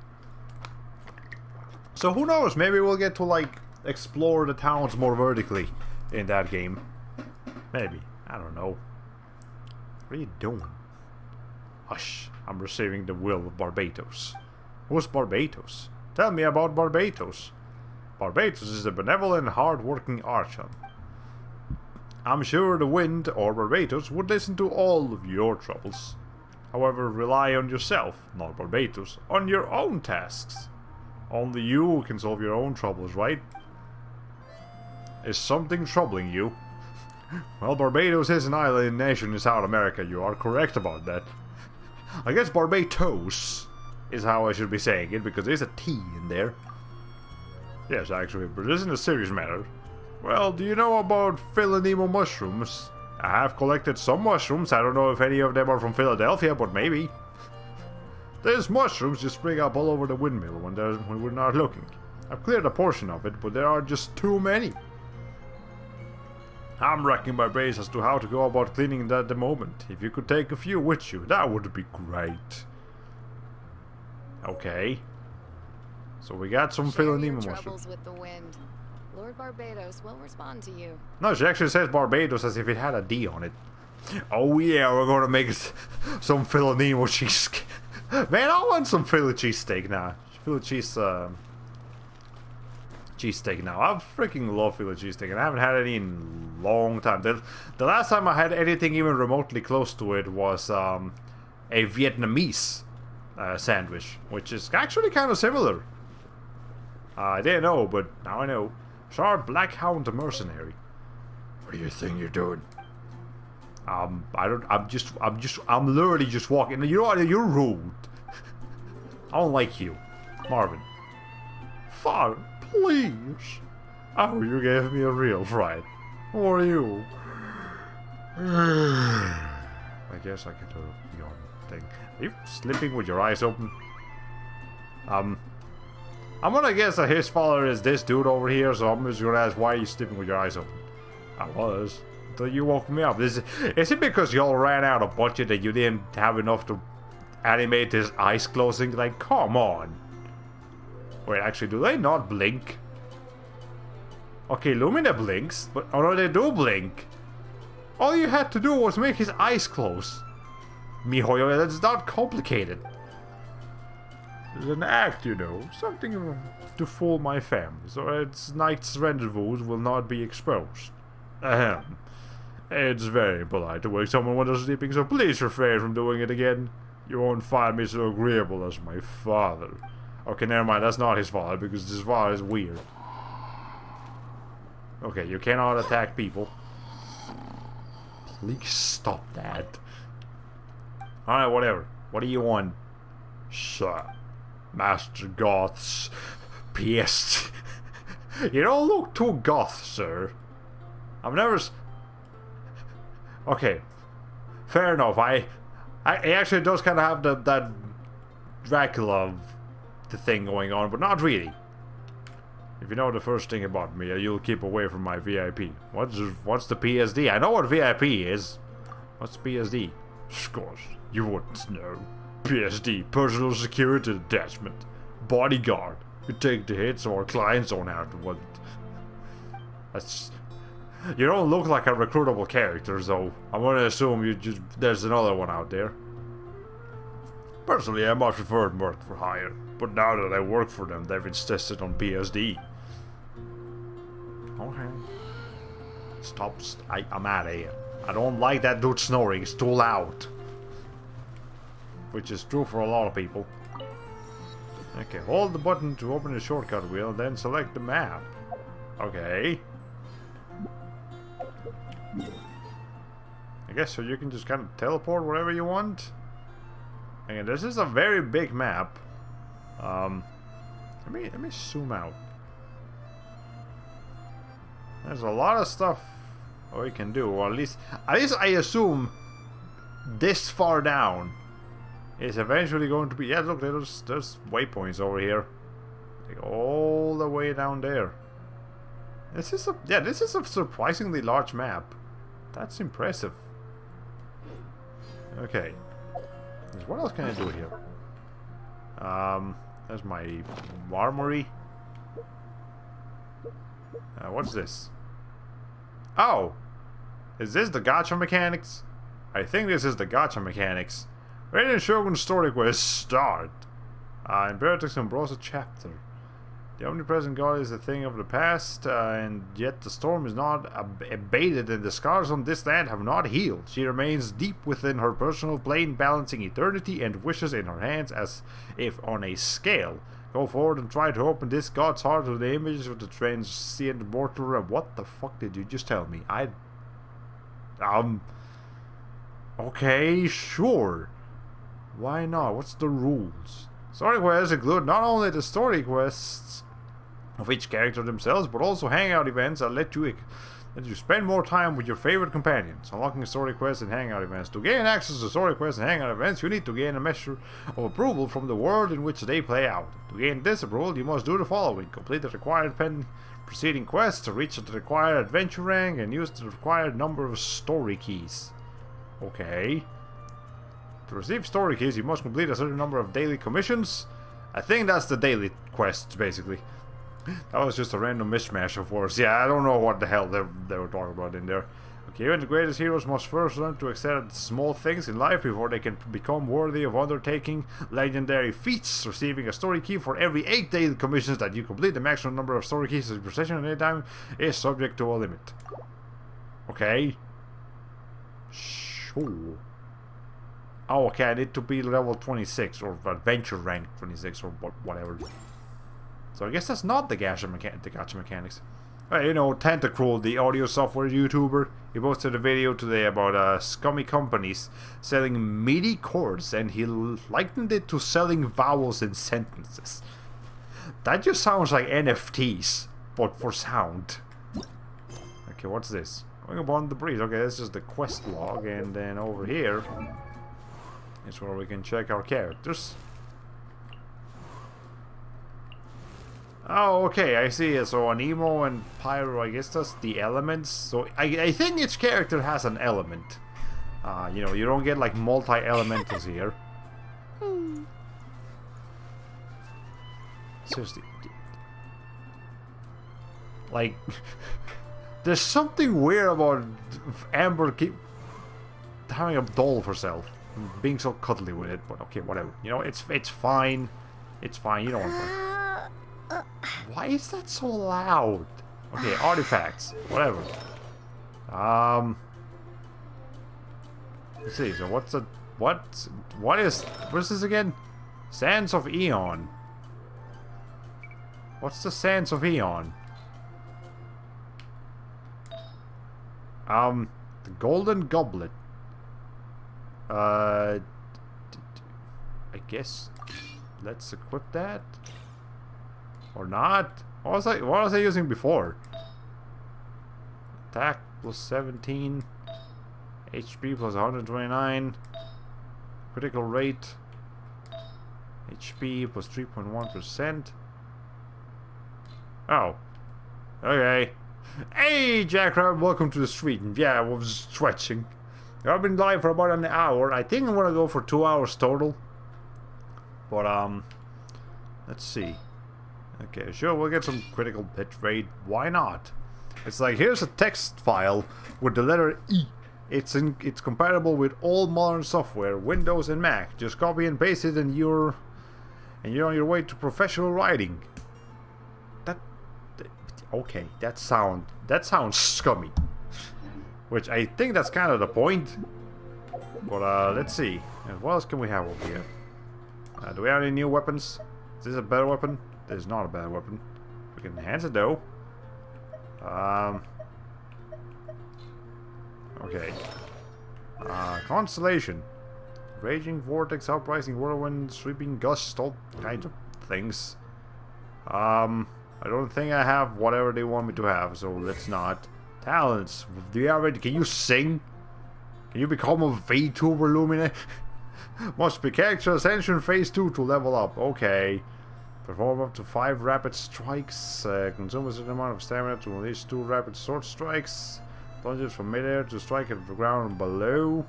So who knows, maybe we'll get to like explore the towns more vertically in that game. Maybe, I don't know. What are you doing? Hush, I'm receiving the will of Barbados. Who's Barbados? Tell me about Barbados. Barbados is a benevolent, hard-working archon. I'm sure the wind or Barbados would listen to all of your troubles. However, rely on yourself, not Barbados, on your own tasks. Only you can solve your own troubles, right? Is something troubling you? Well, Barbados is an island nation in South America. You are correct about that. I guess Barbados is how I should be saying it, because there's a T in there. Yes, actually, but this isn't a serious matter. Well, do you know about Philanemo mushrooms? I have collected some mushrooms. I don't know if any of them are from Philadelphia, but maybe. These mushrooms just spring up all over the windmill when we're not looking. I've cleared a portion of it, but there are just too many. I'm racking my brains as to how to go about cleaning that at the moment. If you could take a few with you, that would be great. Okay. So we got some Philanemo mushrooms. With the wind. Lord Barbados will respond to you. No, she actually says Barbados as if it had a D on it. Oh yeah, we're gonna make some Philanemo cheese. Man, I want some Philly cheesesteak now. Philly cheesesteak now. I freaking love Philly cheesesteak, and I haven't had any in a long time. The last time I had anything even remotely close to it was a Vietnamese sandwich, which is actually kind of similar. I didn't know, but now I know. Sharp Blackhound Mercenary. What do you think you're doing? I'm literally just walking. You know what? You're rude. I don't like you. Marvin. Father, please. Oh, you gave me a real fright. Who are you? I guess I can do the yawn thing. Are you sleeping with your eyes open? I'm gonna guess that his father is this dude over here, so I'm just gonna ask, why are you sleeping with your eyes open? I was. Until you woke me up. Is it because y'all ran out of budget that you didn't have enough to animate his eyes closing? Like, come on. Wait, actually, do they not blink? Okay, Lumina blinks, but oh no, they do blink. All you had to do was make his eyes close. Mihoyo, that's not complicated. It's an act, you know, something to fool my family, so its night's rendezvous will not be exposed. Ahem. It's very polite to wake someone when they're sleeping, so please refrain from doing it again. You won't find me so agreeable as my father. Okay, never mind, that's not his father, because his father is weird. Okay, you cannot attack people. Please stop that. Alright, whatever. What do you want? Sir. Master Goths. Pissed. You don't look too goth, sir. I've never... Okay. Fair enough. I actually does kind of have that Dracula the thing going on, but not really. If you know the first thing about me, you'll keep away from my VIP. What's the PSD? I know what VIP is. What's PSD? Of course, you wouldn't know. PSD, Personal Security Detachment. Bodyguard. You take the hits so our clients don't have to. What? That's... You don't look like a recruitable character, so I'm gonna assume there's another one out there. Personally, I much preferred work for hire, but now that I work for them, they've insisted on PSD. Okay. Stop. I'm out of here. I don't like that dude snoring, it's too loud. Which is true for a lot of people. Okay, hold the button to open the shortcut wheel, then select the map. Okay. I guess so you can just kind of teleport wherever you want. Again, this is a very big map. Let me zoom out. There's a lot of stuff we can do, or at least I assume this far down is eventually going to be. Yeah, look, there's waypoints over here, like all the way down there. This is a surprisingly large map. That's impressive. Okay. What else can I do here? There's my armory. What's this? Oh! Is this the gacha mechanics? I think this is the gacha mechanics. Where did Shogun's story quest start? Imperatrix Ambrosia chapter. The omnipresent god is a thing of the past, and yet the storm is not abated, and the scars on this land have not healed. She remains deep within her personal plane, balancing eternity and wishes in her hands as if on a scale. Go forward and try to open this god's heart with the image of the transcendent mortal realm. What the fuck did you just tell me? Okay, sure. Why not? What's the rules? Story quests include not only the story quests of each character themselves, but also hangout events that let you spend more time with your favorite companions. Unlocking story quests and hangout events. To gain access to story quests and hangout events, you need to gain a measure of approval from the world in which they play out. To gain this approval, you must do the following. Complete the required preceding quests to reach the required adventure rank and use the required number of story keys. Okay. To receive story keys, you must complete a certain number of daily commissions. I think that's the daily quests, basically. That was just a random mishmash of words. Yeah, I don't know what the hell they were talking about in there. Okay, even the greatest heroes must first learn to accept small things in life before they can become worthy of undertaking legendary feats. Receiving a story key for every 8 daily commissions that you complete. The maximum number of story keys in possession at any time is subject to a limit. Okay. Sure. Oh, okay, I need to be level 26, or adventure rank 26, or whatever. So I guess that's not the gacha mechanics. You know, Tentacruel, the audio software YouTuber, he posted a video today about scummy companies selling MIDI chords, and he likened it to selling vowels in sentences. That just sounds like NFTs, but for sound. Okay, what's this? Going upon the breeze. Okay, this is the quest log, and then over here is where we can check our characters. Oh, okay, I see it. So Anemo and Pyro, I guess that's the elements. So I think each character has an element. You know, you don't get like multi-elementals here. Seriously. Like, there's something weird about Amber having a doll of herself. Being so cuddly with it, but okay, whatever. You know, it's fine. It's fine, you don't want to... Why is that so loud? Okay, artifacts. Whatever. Let's see. So what's this again? Sands of Eon. What's the Sands of Eon? The Golden Goblet. I guess let's equip that. Or not? What was I using before? Attack plus 17. HP plus 129. Critical rate. HP plus 3.1%. Oh. Okay. Hey, Jackrabbit, welcome to the street. Yeah, I was stretching. I've been live for about an hour. I think I'm gonna go for 2 hours total. But, let's see. Okay, sure, we'll get some critical bit rate. Why not? It's like, here's a text file with the letter E. It's compatible with all modern software, Windows and Mac. Just copy and paste it and you're on your way to professional writing. Okay, that sounds scummy. Which I think that's kind of the point. But let's see. What else can we have over here? Do we have any new weapons? Is this a better weapon? This is not a bad weapon. We can enhance it though. Okay. Constellation. Raging vortex, uprising whirlwind, sweeping gust, all kinds of things. I don't think I have whatever they want me to have, so let's not. Talents. Do you have it? Can you sing? Can you become a VTuber, Lumine? Must be character ascension phase 2 to level up. Okay. Perform up to 5 rapid strikes. Consume a certain amount of stamina to unleash 2 rapid sword strikes. Plunges from midair to strike at the ground below.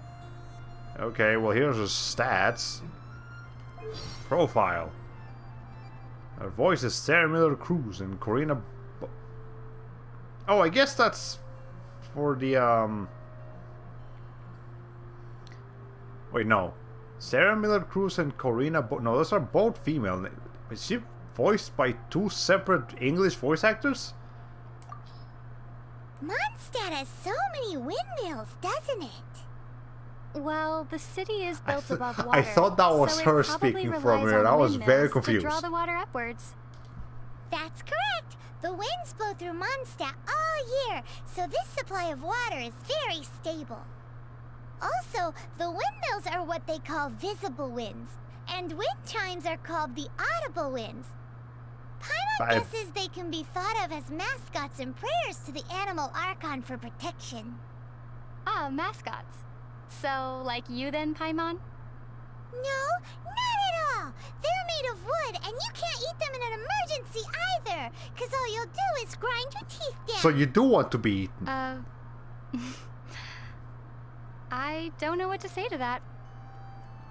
Okay, well here's his stats. Profile. Her voice is Sarah Miller Cruz and Corina. Oh, I guess that's for the Wait, no. Sarah Miller Cruz and Corina. No, those are both female. Is she voiced by 2 separate English voice actors? Mondstadt has so many windmills, doesn't it? Well, the city is built above water. I thought that was so her it probably speaking relies from here. on I was very windmills confused. to draw the water upwards. That's correct. The winds blow through Mondstadt all year, so this supply of water is very stable. Also, the windmills are what they call visible winds, and wind chimes are called the audible winds. Paimon guesses they can be thought of as mascots and prayers to the animal Archon for protection. Ah, mascots. So, like you then, Paimon? No, not at all. They're made of wood, and you can't eat them in an emergency either, because all you'll do is grind your teeth down. So you do want to be eaten? I don't know what to say to that.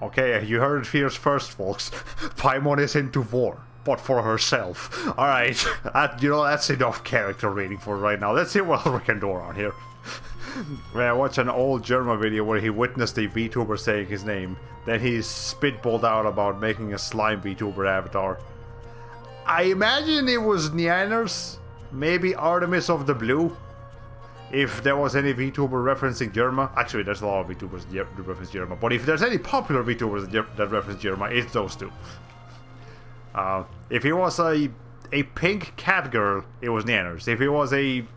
Okay, you heard it here first, folks. Paimon is into war, but for herself. Alright, that's enough character reading for right now. Let's see what else we can do around here. I watched an old German video where he witnessed a VTuber saying his name. Then he spitballed out about making a slime VTuber avatar. I imagine it was Nianers, maybe Artemis of the Blue. If there was any VTuber referencing Germa. Actually, there's a lot of VTubers that reference Germa. But if there's any popular VTubers that reference Germa, it's those two. If it was a pink cat girl, it was Nianers. If it was a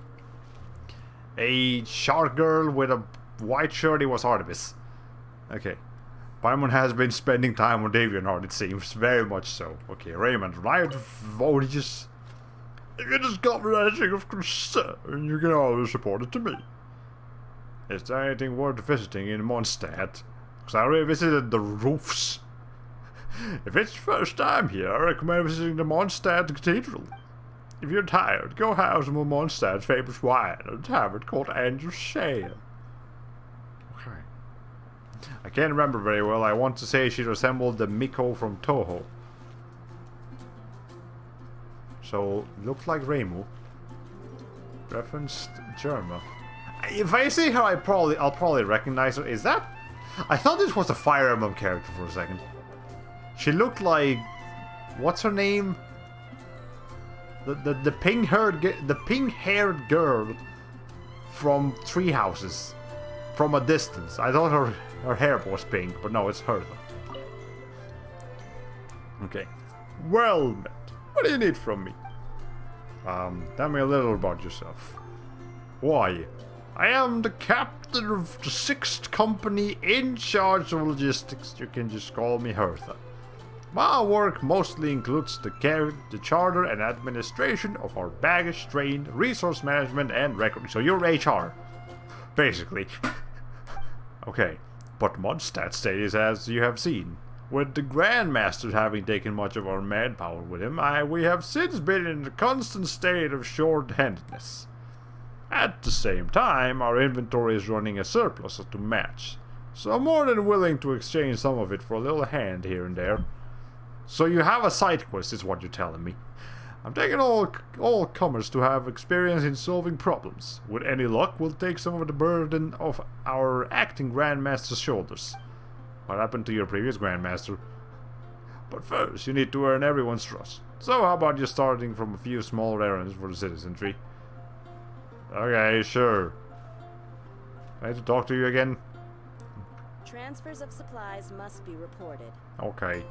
shark girl with a white shirt, it was Artemis. Okay. Paimon has been spending time on DeviantArt, it seems. Very much so. Okay, Raymond, riot voltages. If you discover anything of concern, you can always report it to me. Is there anything worth visiting in Mondstadt? Because I already visited the roofs. If it's your first time here, I recommend visiting the Mondstadt Cathedral. If you're tired, go have some of Mondstadt's famous wine at a tavern called Angel's Shale. Okay. I can't remember very well. I want to say she resembled the Miko from Toho. So, looked like Reimu. Referenced Germa. If I see her, I'll probably recognize her. Is that? I thought this was a Fire Emblem character for a second. She looked like, what's her name? The pink-haired girl from three houses. From a distance. I thought her hair was pink, but no, it's Hertha. Okay. Well met. What do you need from me? Tell me a little about yourself. Why? I am the captain of the 6th company in charge of logistics. You can just call me Hertha. My work mostly includes the charter and administration of our baggage train, resource management, and record. So you're HR, basically. Okay, but Mondstadt stays as you have seen. With the Grandmaster having taken much of our manpower with him, we have since been in a constant state of short-handedness. At the same time, our inventory is running a surplus to match, so I'm more than willing to exchange some of it for a little hand here and there. So you have a side quest, is what you're telling me. I'm taking all comers to have experience in solving problems. With any luck, we'll take some of the burden off our acting Grandmaster's shoulders. What happened to your previous Grandmaster? But first, you need to earn everyone's trust. So how about you starting from a few small errands for the citizenry? Okay, sure. I have to talk to you again? Transfers of supplies must be reported. Okay.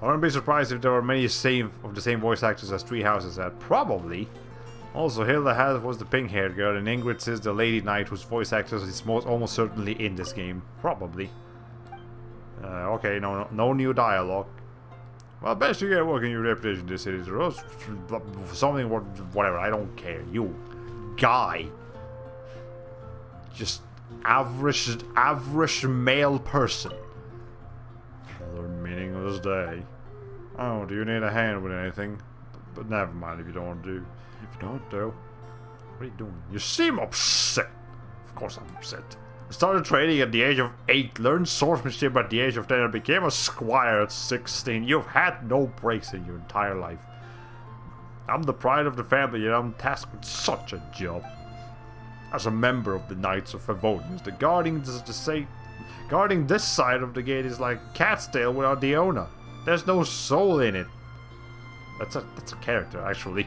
I wouldn't be surprised if there were many of the same voice actors as Three Houses had. Probably. Also, Hilda was the pink-haired girl, and Ingrid is the lady knight whose voice actor is almost certainly in this game. Probably. Okay, no new dialogue. Well, best you get working your reputation in this city. Something, whatever, I don't care. You, guy. Just average male person. Another meaningless day. Oh, do you need a hand with anything? But never mind if you don't do. If you don't do, what are you doing? You seem upset. Of course I'm upset. I started trading at the age of 8, learned swordsmanship at the age of 10, and became a squire at 16. You've had no breaks in your entire life. I'm the pride of the family, and I'm tasked with such a job. As a member of the Knights of Favonius, guarding this side of the gate is like a cat's tail without the owner. There's no soul in it. That's a character, actually.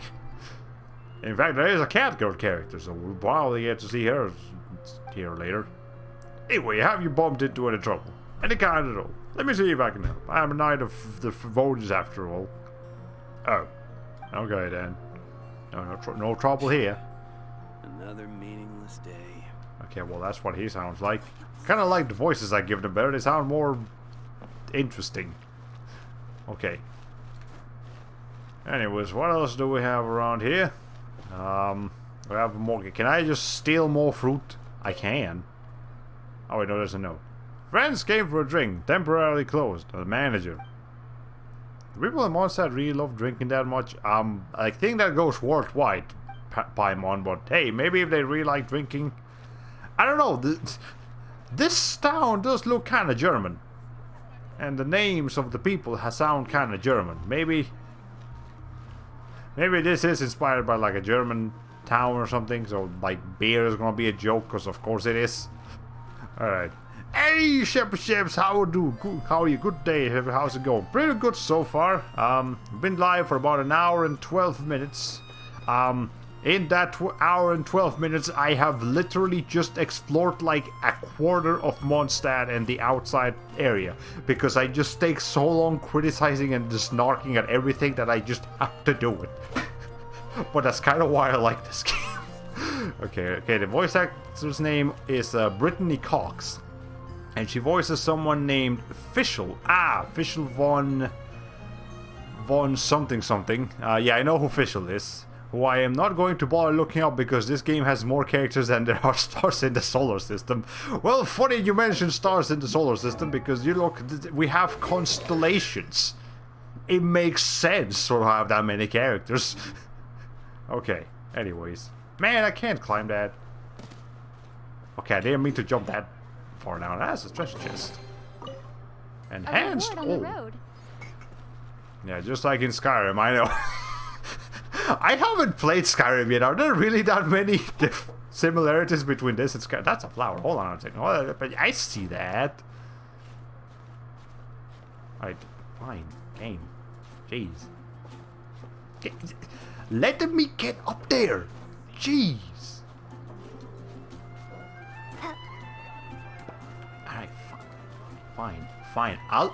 In fact, there is a catgirl character, so we'll probably get to see her here later. Anyway, have you bumped into any trouble? Any kind at all? Let me see if I can help. I am a knight of the Favonius after all. Oh. Okay then. No trouble here. Another meaningless day. Okay, well that's what he sounds like. Kinda like the voices I give them better. They sound more interesting. Okay. Anyways, what else do we have around here? We have more. Can I just steal more fruit? I can. Oh wait, no, there's a note. Friends came for a drink, temporarily closed. The manager. The people in Mondstadt really love drinking that much. I think that goes worldwide, Paimon, but hey, maybe if they really like drinking. I don't know. This town does look kind of German. And the names of the people sound kind of German. Maybe this is inspired by like a German town or something. So like beer is gonna be a joke, because of course it is. Alright. Hey, Shepherd, how are you? Good day. How's it going? Pretty good so far. Been live for about an hour and 12 minutes. In that hour and 12 minutes, I have literally just explored like a quarter of Mondstadt and the outside area. Because I just take so long criticizing and just snarking at everything that I just have to do it. But that's kind of why I like this game. Okay, the voice actor's name is Brittany Cox. And she voices someone named Fischl. Fischl von something. Yeah, I know who Fischl is. Who I am not going to bother looking up because this game has more characters than there are stars in the solar system. Well, funny you mention stars in the solar system, because you look, we have constellations. It makes sense to have that many characters. Okay, anyways. Man, I can't climb that. Okay, I didn't mean to jump that far down. That's a treasure chest. Enhanced. On the road. Yeah, just like in Skyrim, I know. I haven't played Skyrim yet. Are there really that many similarities between this and Skyrim? That's a flower. Hold on a second. Oh, but I see that. Alright, fine. Game. Jeez. Let me get up there. Jeez. Fine. I'll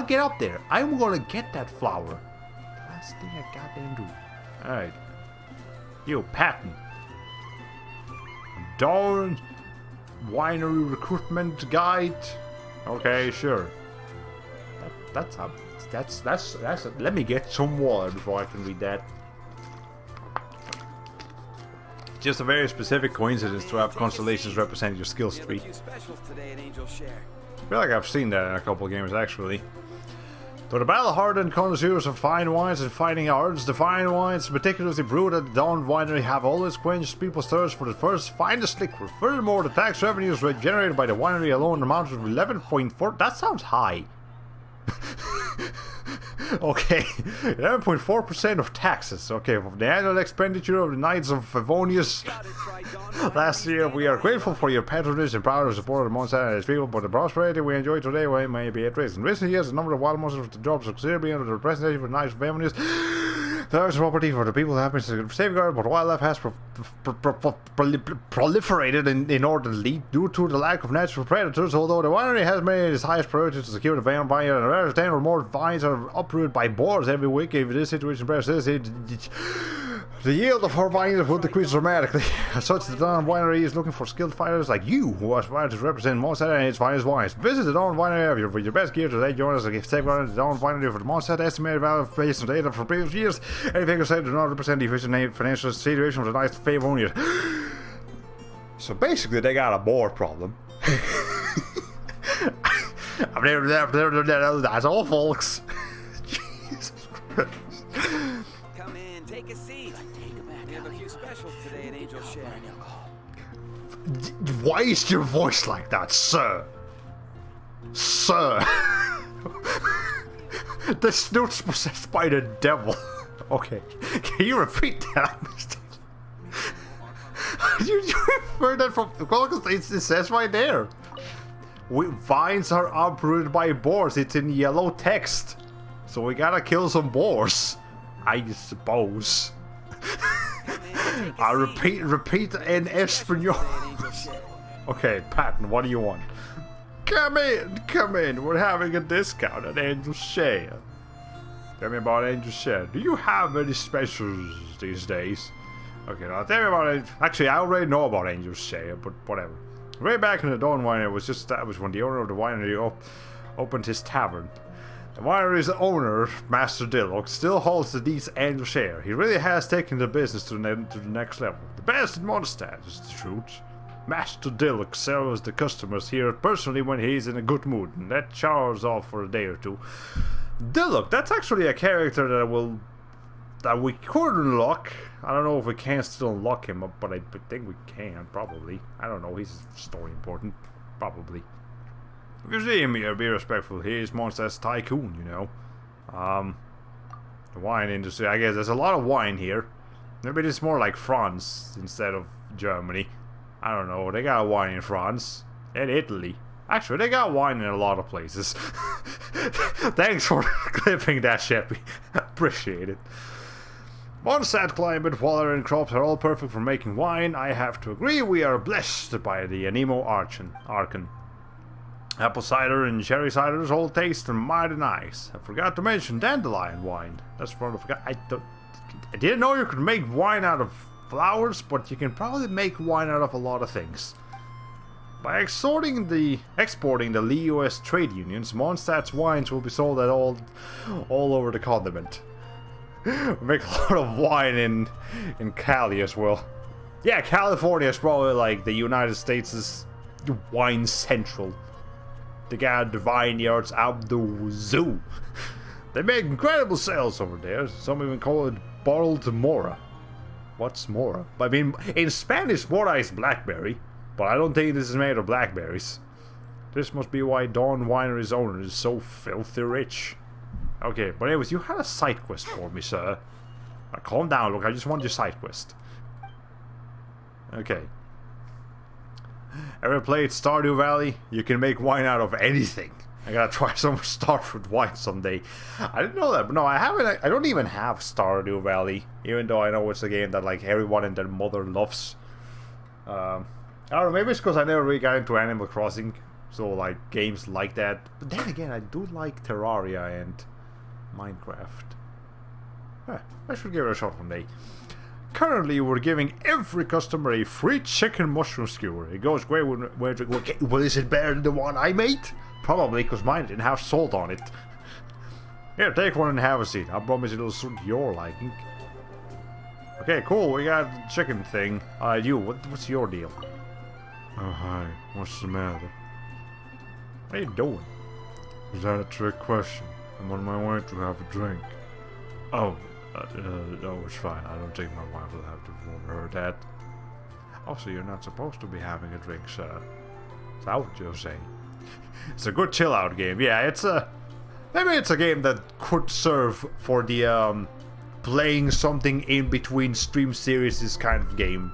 get up there. I'm gonna get that flower. Last thing I goddamn do. Alright. You, Patton. Darn winery recruitment guide. Okay, sure. That's let me get some water before I can read that. Just a very specific coincidence to have constellations represent your skills tree. I feel like I've seen that in a couple of games actually. To the battle-hardened connoisseurs of fine wines and fighting arts, the fine wines, particularly brewed at the Dawn Winery, have always quenched people's thirst for the first finest liquor. Furthermore, the tax revenues generated by the winery alone amounted to 11.4. That sounds high. Okay, 11.4% of taxes. Okay, from the annual expenditure of the Knights of Favonius last year, we are grateful for your patronage and proud of support of Mondstadt and its people, but the prosperity we enjoy today may be at risk. In recent years, the number of wild monsters of the jobs considerably under the representation of the Knights of Favonius. The largest property for the people have been safeguarded, but wildlife has proliferated inordinately due to the lack of natural predators. Although the winery has made its highest priority to secure the vineyard, and a rare 10 or more vines are uprooted by boars every week. If this situation persists, the yield of our vines will decrease dramatically. As such, the Dawn Winery is looking for skilled fighters like you who aspire to represent Mondstadt and its finest wines. Visit the Dawn Winery with your best gear today. Join us and safeguard the Dawn Winery for the Mondstadt estimated value based on data from previous years. Any figures said do not represent the efficient financial situation of the Knights of Favonius. So basically, they got a boar problem. That's all, folks. Jesus Christ. Come in, take a seat. We have a few specials today at Angel Share. Why is your voice like that, sir? Sir. The snoot's possessed by the devil. Okay, can you repeat that? you heard that from it says right there. Vines are uprooted by boars. It's in yellow text. So we gotta kill some boars, I suppose. I repeat in Espanol. Okay, Patton, what do you want? Come in. We're having a discount at Angel Share. Tell me about Angel Share. Do you have any specials these days? Okay, now tell me about it. Actually, I already know about Angel Share, but whatever. Way back in the Dawn Winery was just established when the owner of the winery opened his tavern. The winery's owner, Master Dillock, still holds the deeds Angel Share. He really has taken the business to the next level. The best in Mondstadt is the truth. Master Dillock serves the customers here personally when he's in a good mood, and that showers off for a day or two. Dillock, that's actually a character that we could unlock. I don't know if we can still unlock him, but I think we can, probably. I don't know, he's story important. Probably. If you see him here, be respectful. He is Mondstadt's tycoon, you know. The wine industry, I guess there's a lot of wine here. Maybe it's more like France instead of Germany. I don't know, they got wine in France and Italy. Actually, they got wine in a lot of places. Thanks for clipping that, Sheppy. Appreciate it. Mondstadt climate, water, and crops are all perfect for making wine. I have to agree, we are blessed by the Anemo Archon. Apple cider and cherry ciders all taste mighty nice. I forgot to mention dandelion wine. That's from the... I didn't know you could make wine out of flowers, but you can probably make wine out of a lot of things. By exporting the US trade unions, Mondstadt's wines will be sold at all over the continent. We make a lot of wine in Cali as well. Yeah, California is probably like the United States' wine central. They got the vineyards out the zoo. They make incredible sales over there. Some even call it bottled mora. What's mora? I mean, in Spanish, mora is blackberry, but I don't think this is made of blackberries. This must be why Dawn Winery's owner is so filthy rich. Okay, but anyways, you had a side quest for me, sir. Now, calm down, look, I just want your side quest. Okay. Ever played Stardew Valley? You can make wine out of anything. I gotta try some Starfruit wine someday. I didn't know that, but no, I haven't. I don't even have Stardew Valley, even though I know it's a game that like everyone and their mother loves. I don't know, maybe it's because I never really got into Animal Crossing. So like games like that. But then again, I do like Terraria and Minecraft. I should give it a shot one day. Currently, we're giving every customer a free chicken mushroom skewer. It goes great well, is it better than the one I made? Probably, because mine didn't have salt on it. Here, take one and have a seat. I promise it'll suit your liking. Okay, cool. We got the chicken thing. What's your deal? Oh, hi. What's the matter? What are you doing? Is that a trick question? I'm on my way to have a drink. Oh, no, it's fine. I don't think my wife will have to overheard that. Also, you're not supposed to be having a drink, sir. Is that what you're saying? It's a good chill-out game. Yeah, it's a... Maybe it's a game that could serve for the, playing something in between stream series kind of game.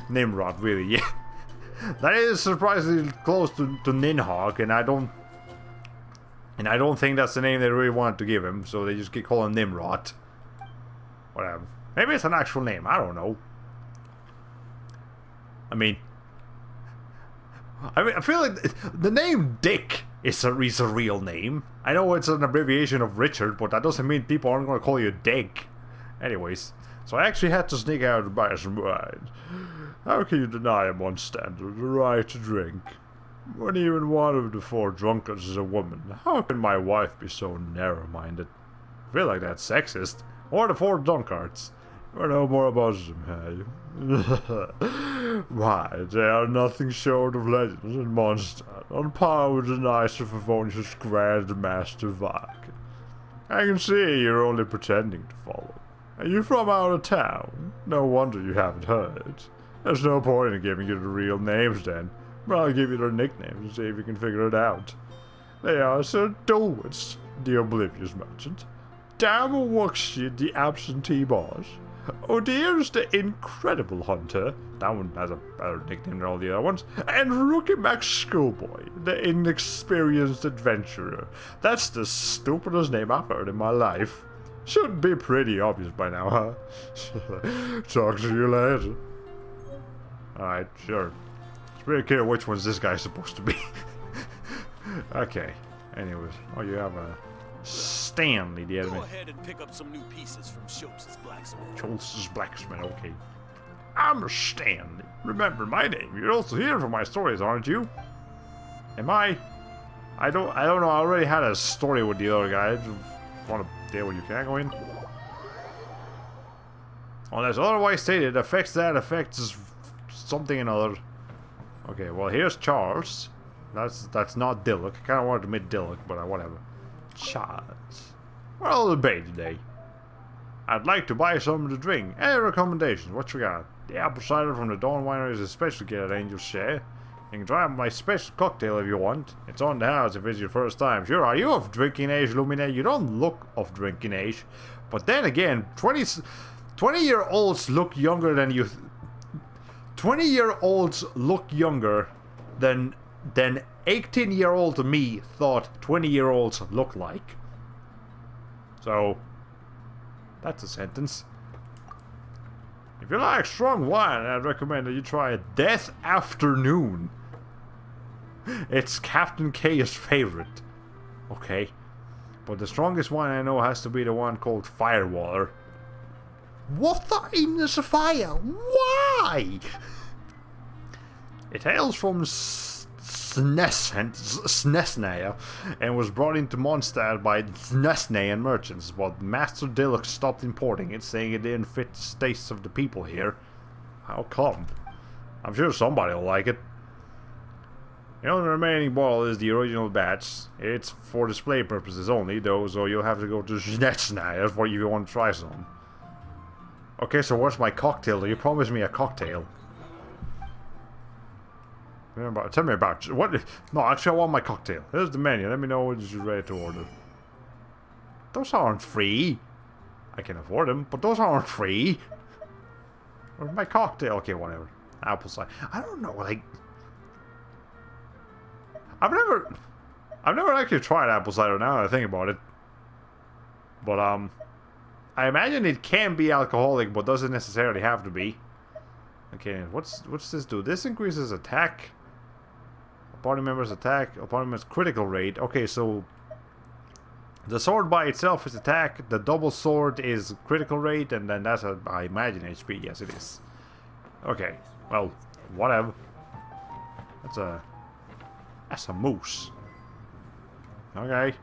Nimrod, really, yeah. That is surprisingly close to Ninhogg, and I don't think that's the name they really wanted to give him, so they just keep calling him Nimrod. Whatever. Maybe it's an actual name, I don't know. I feel like the name Dick is a real name. I know it's an abbreviation of Richard, but that doesn't mean people aren't going to call you Dick. Anyways, so I actually had to sneak out and buy some wine. How can you deny a monstander the right to drink? When even one of the 4 drunkards is a woman, how can my wife be so narrow-minded? I feel like that's sexist. Or the 4 drunkards. You know more about them, hey? Why, they are nothing short of legends and monsters, on par with the nice of Favonius' Grand Master Vark. I can see you're only pretending to follow. Are you from out of town? No wonder you haven't heard. There's no point in giving you the real names then, but I'll give you their nicknames and see if you can figure it out. They are Sir Dulwich, the Oblivious Merchant, Damawuxi, the Absentee Boss, Odir's the Incredible Hunter, that one has a better nickname than all the other ones, and Rookie Max Schoolboy, the Inexperienced Adventurer. That's the stupidest name I've heard in my life. Should be pretty obvious by now, huh? Talk to you later. Alright, sure. It's pretty clear which one's this guy supposed to be. Okay. Anyways, you have a Stanley, the enemy. Go ahead and pick up some new pieces from Schultz's blacksmith. Schultz's blacksmith, okay. I'm a Stanley. Remember my name. You're also here for my stories, aren't you? Am I? I don't know. I already had a story with the other guy. I just want to deal with you. Can I go in? Unless otherwise stated, affects something another. Okay, well here's Charles. That's not Dillock. I kind of wanted to admit Dillock, but whatever. Charles. What all the debate today? I'd like to buy something to drink. Any recommendations? What you got? The apple cider from the Dawn Winery is a special get at Angel's Share. You can try my special cocktail if you want. It's on the house if it's your first time. Sure, are you of drinking age, Lumine? You don't look of drinking age. But then again, 20-year-olds look younger than you... 20-year-olds look younger than 18-year-old me thought 20-year-olds look like. So, that's a sentence. If you like strong wine, I'd recommend that you try Death Afternoon. It's Captain K's favorite. Okay. But the strongest wine I know has to be the one called Firewater. What the in is a fire? Why? It hails from Snesnaya and was brought into Mondstadt by Snesnayan merchants, but Master Dillock stopped importing it, saying it didn't fit the tastes of the people here. How come? I'm sure somebody will like it. The only remaining bottle is the original batch. It's for display purposes only, though, so you'll have to go to Snesnaya if you want to try some. Okay, so what's my cocktail? You promised me a cocktail. Tell me about what? No, actually, I want my cocktail. Here's the menu. Let me know when you're ready to order. Those aren't free. I can afford them, but those aren't free. Where's my cocktail? Okay, whatever. Apple cider. I don't know. Like, I've never actually tried apple cider. Now that I think about it, but I imagine it can be alcoholic, but doesn't necessarily have to be. Okay, what's this do? This increases attack, Party members attack. Party members critical rate. Okay, so the sword by itself is attack. The double sword is critical rate, and then that's I imagine HP. Yes, it is. Okay. Well, whatever. That's a moose. Okay.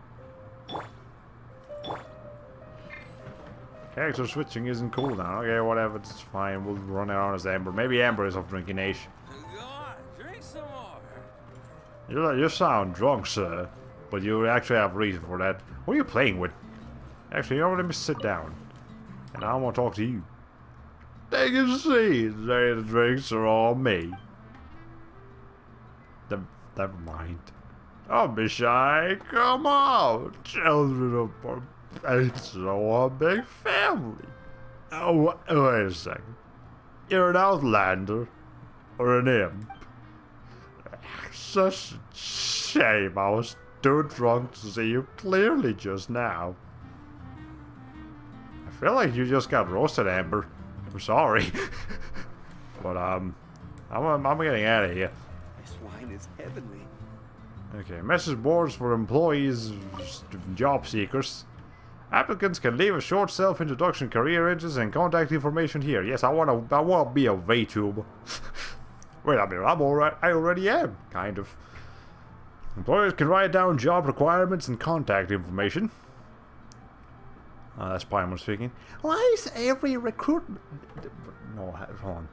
Character switching isn't cool now. Okay, whatever, it's fine. We'll run around as Amber. Maybe Amber is off drinking age. Go on, drink some more. You sound drunk, sir. But you actually have reason for that. What are you playing with? Actually, you know what? Let me sit down. And I want to talk to you. Take a seat. Say the drinks are all me. Never mind. Don't be shy. Come on. Children of our it's so a big family. Oh, wait a second. You're an outlander or an imp? Such a shame. I was too drunk to see you clearly just now. I feel like you just got roasted, Amber. I'm sorry. But I'm getting out of here. This wine is heavenly. Okay, message boards for employees, job seekers. Applicants can leave a short self-introduction, career entries, and contact information here. Yes, I wanna be a VTuber. Wait a minute, I already am, kind of. Employers can write down job requirements and contact information. That's Paimon speaking. Why is every recruitment... No, hold on.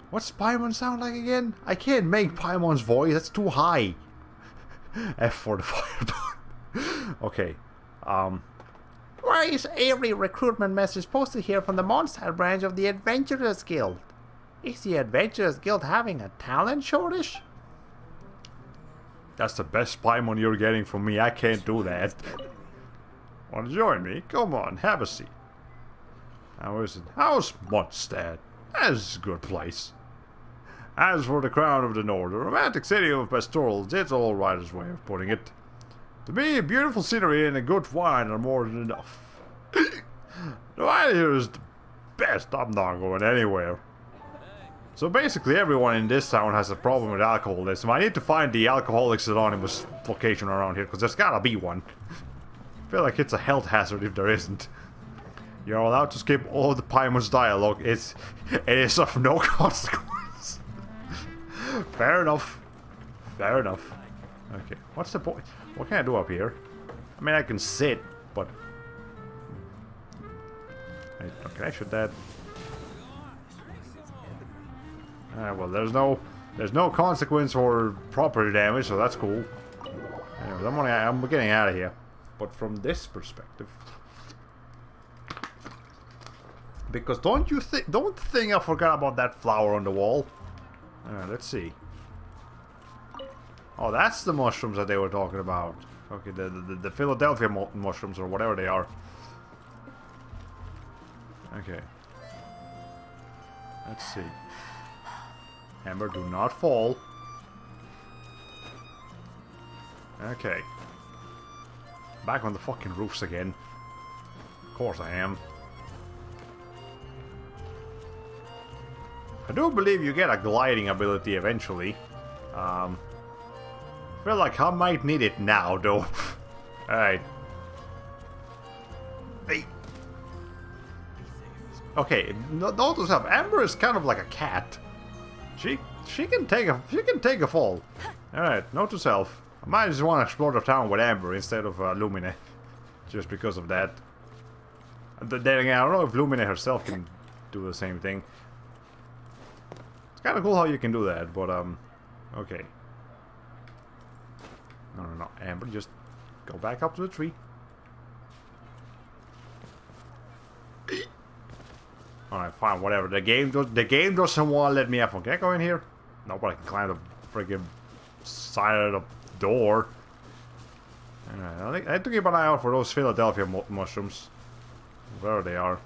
What's Paimon sound like again? I can't make Paimon's voice, that's too high. F for the fire. Okay. Why is every recruitment message posted here from the Mondstadt branch of the Adventurers Guild? Is the Adventurers Guild having a talent shortage? That's the best Paimon you're getting from me. I can't do that. Want to join me? Come on, have a seat. How is it? How's Mondstadt? That's a good place. As for the Crown of the North, the romantic city of pastorals, it's all writer's way of putting it. To me, beautiful scenery and a good wine are more than enough. The wine here is the best. I'm not going anywhere. So basically everyone in this town has a problem with alcoholism. I need to find the Alcoholics Anonymous location around here, because there's gotta be one. I feel like it's a health hazard if there isn't. You're allowed to skip all of the Paimon's dialogue. It is of no consequence. Fair enough. Fair enough. Okay, what's the point? What can I do up here? I mean, I can sit, but... Okay, I should that... well, there's no consequence for property damage, so that's cool. Anyways, I'm getting out of here. But from this perspective... Because don't think I forgot about that flower on the wall. Let's see. Oh, that's the mushrooms that they were talking about. Okay, the Philadelphia mushrooms or whatever they are. Okay. Let's see. Amber, do not fall. Okay. Back on the fucking roofs again. Of course I am. I do believe you get a gliding ability eventually. I feel like I might need it now, though. Alright. Hey. Okay, note yourself, Amber is kind of like a cat. She can take a fall. Alright, note to self. I might just want to explore the town with Amber instead of Lumine. Just because of that. Then again, I don't know if Lumine herself can do the same thing. It's kind of cool how you can do that, but okay. No, Amber, just go back up to the tree. Alright, fine, whatever. The game doesn't want to let me have a gecko in here. Nobody can climb the freaking side of the door. Alright, I have to keep an eye out for those Philadelphia mushrooms. Wherever they are.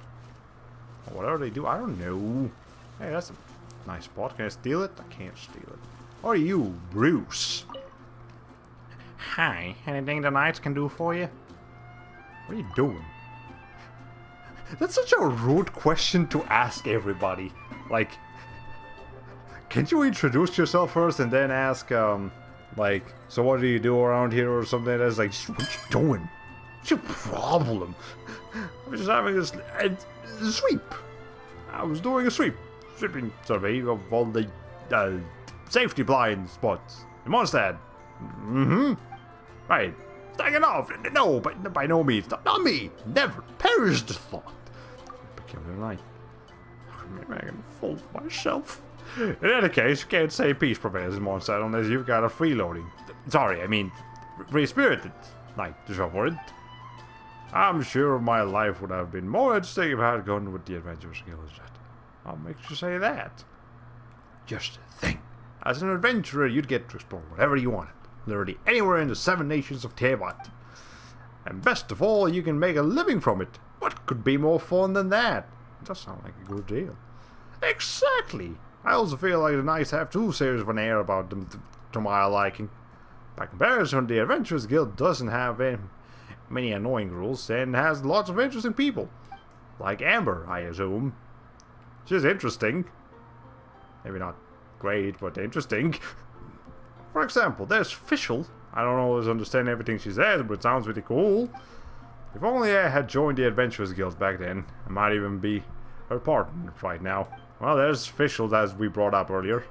Or whatever they do, I don't know. Hey, that's a nice spot. Can I steal it? I can't steal it. Or are you, Bruce? Hi, anything the knights can do for you? What are you doing? That's such a rude question to ask everybody. Like, Can't you introduce yourself first and then ask, like, so what do you do around here or something? That's like, what you doing? What's your problem? I'm just having a sweep. I was doing a sweeping survey of all the safety blind spots in Mondstadt. Right. Taking off. No, by no means. Not me. Never. Perish the thought. Peculiar light. Maybe I can fool myself. In any case, you can't say peace prevails in Mondstadt unless you've got a freeloading. Sorry, I mean, free-spirited night to show for it. I'm sure my life would have been more interesting if I had gone with the Adventurers Guild. What makes you say that? Just think. As an adventurer, you'd get to explore whatever you wanted. Literally anywhere in the 7 nations of Tevat. And best of all, you can make a living from it. What could be more fun than that? It does sound like a good deal. Exactly! I also feel like the Knights have too serious of an air about them to my liking. By comparison, the Adventurers Guild doesn't have many annoying rules and has lots of interesting people. Like Amber, I assume. She's interesting. Maybe not great, but interesting. For example, there's Fischl. I don't always understand everything she says, but it sounds really cool. If only I had joined the Adventurers Guild back then, I might even be her partner right now. Well, there's Fischl, as we brought up earlier.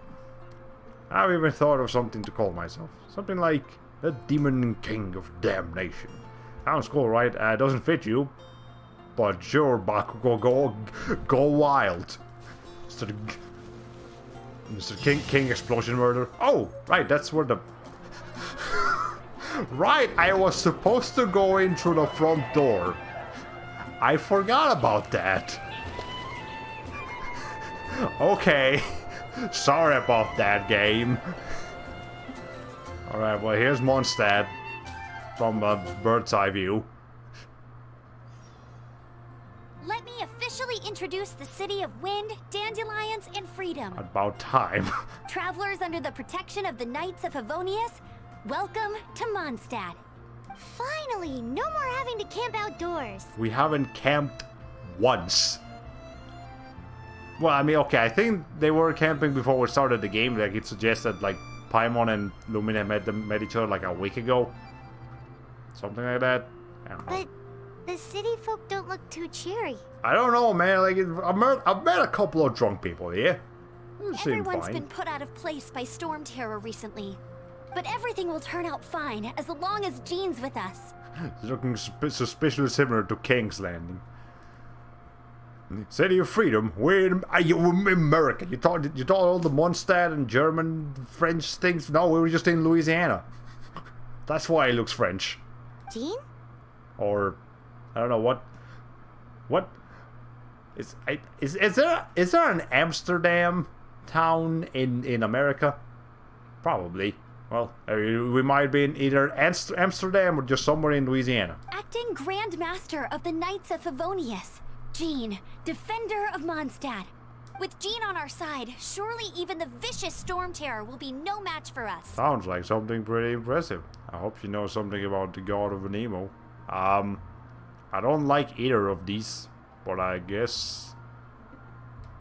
I've even thought of something to call myself. Something like the Demon King of Damnation. Sounds cool, right? Doesn't fit you. But sure, Bakugo, go wild. Mr. King Explosion Murder. Oh, right, that's where the... Right, I was supposed to go in through the front door. I forgot about that. Okay. Sorry about that, game. Alright, well, here's Mondstadt from a bird's eye view. Let me officially introduce the city of wind, dandelions, and freedom. About time. Travelers under the protection of the Knights of Favonius, welcome to Mondstadt. Finally, no more having to camp outdoors. We haven't camped once. Well, I mean, okay, I think they were camping before we started the game. Like, it suggested, like, Paimon and Lumina met each other, like, a week ago. Something like that. I don't know. But the city folk don't look too cheery. I don't know, man. Like, I've met a couple of drunk people here. Everyone's been put out of place by storm terror recently. But everything will turn out fine as long as Jean's with us. It's looking suspiciously similar to King's Landing. City of Freedom? We're in America. You thought all the Mondstadt and German, French things? No, we were just in Louisiana. That's why it looks French. Jean? Or I don't know what is there an Amsterdam town in America? Probably. Well, we might be in either Amsterdam or just somewhere in Louisiana. Acting Grand Master of the Knights of Favonius, Jean, Defender of Mondstadt. With Jean on our side, surely even the vicious storm terror will be no match for us. Sounds like something pretty impressive. I hope you know something about the God of Anemo. I don't like either of these, but I guess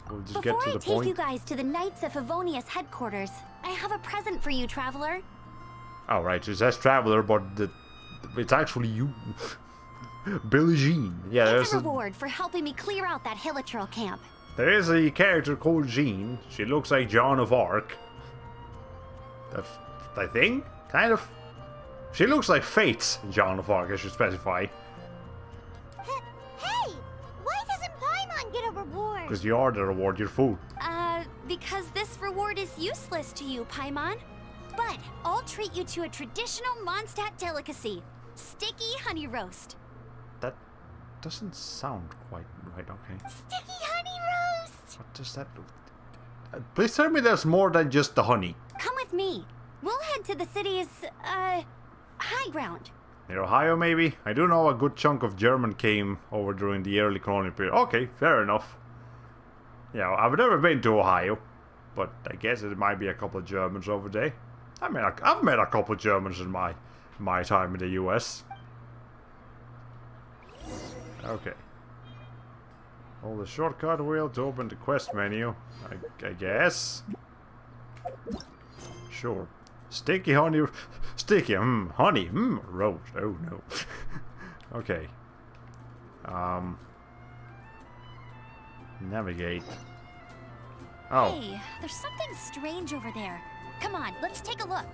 we'll just get to the point. Before I take you guys to the Knights of Favonius headquarters, I have a present for you, Traveler. Oh, right, it says Traveler, but it's actually you. Billie Jean. Yeah, it's a reward for helping me clear out that Hilichurl camp. There is a character called Jean. She looks like Joan of Arc. I think? Kind of. She looks like Fate in Joan of Arc, I should specify. Hey! Why doesn't Paimon get a reward? Because you are the reward, your food. Because this reward is useless to you, Paimon. But I'll treat you to a traditional Mondstadt delicacy, sticky honey roast. That doesn't sound quite right, okay. Sticky honey roast! What does that do? Please tell me there's more than just the honey. Come with me. We'll head to the city's, high ground. Near Ohio, maybe? I do know a good chunk of German came over during the early colonial period. Okay, fair enough. Yeah, I've never been to Ohio, but I guess it might be a couple of Germans over there. I've met a couple of Germans in my time in the US. Okay. Hold the shortcut wheel to open the quest menu, I guess. Sure. Sticky honey... Sticky, honey, rose. Oh no. Okay. Navigate. Oh. Hey, there's something strange over there. Come on, let's take a look.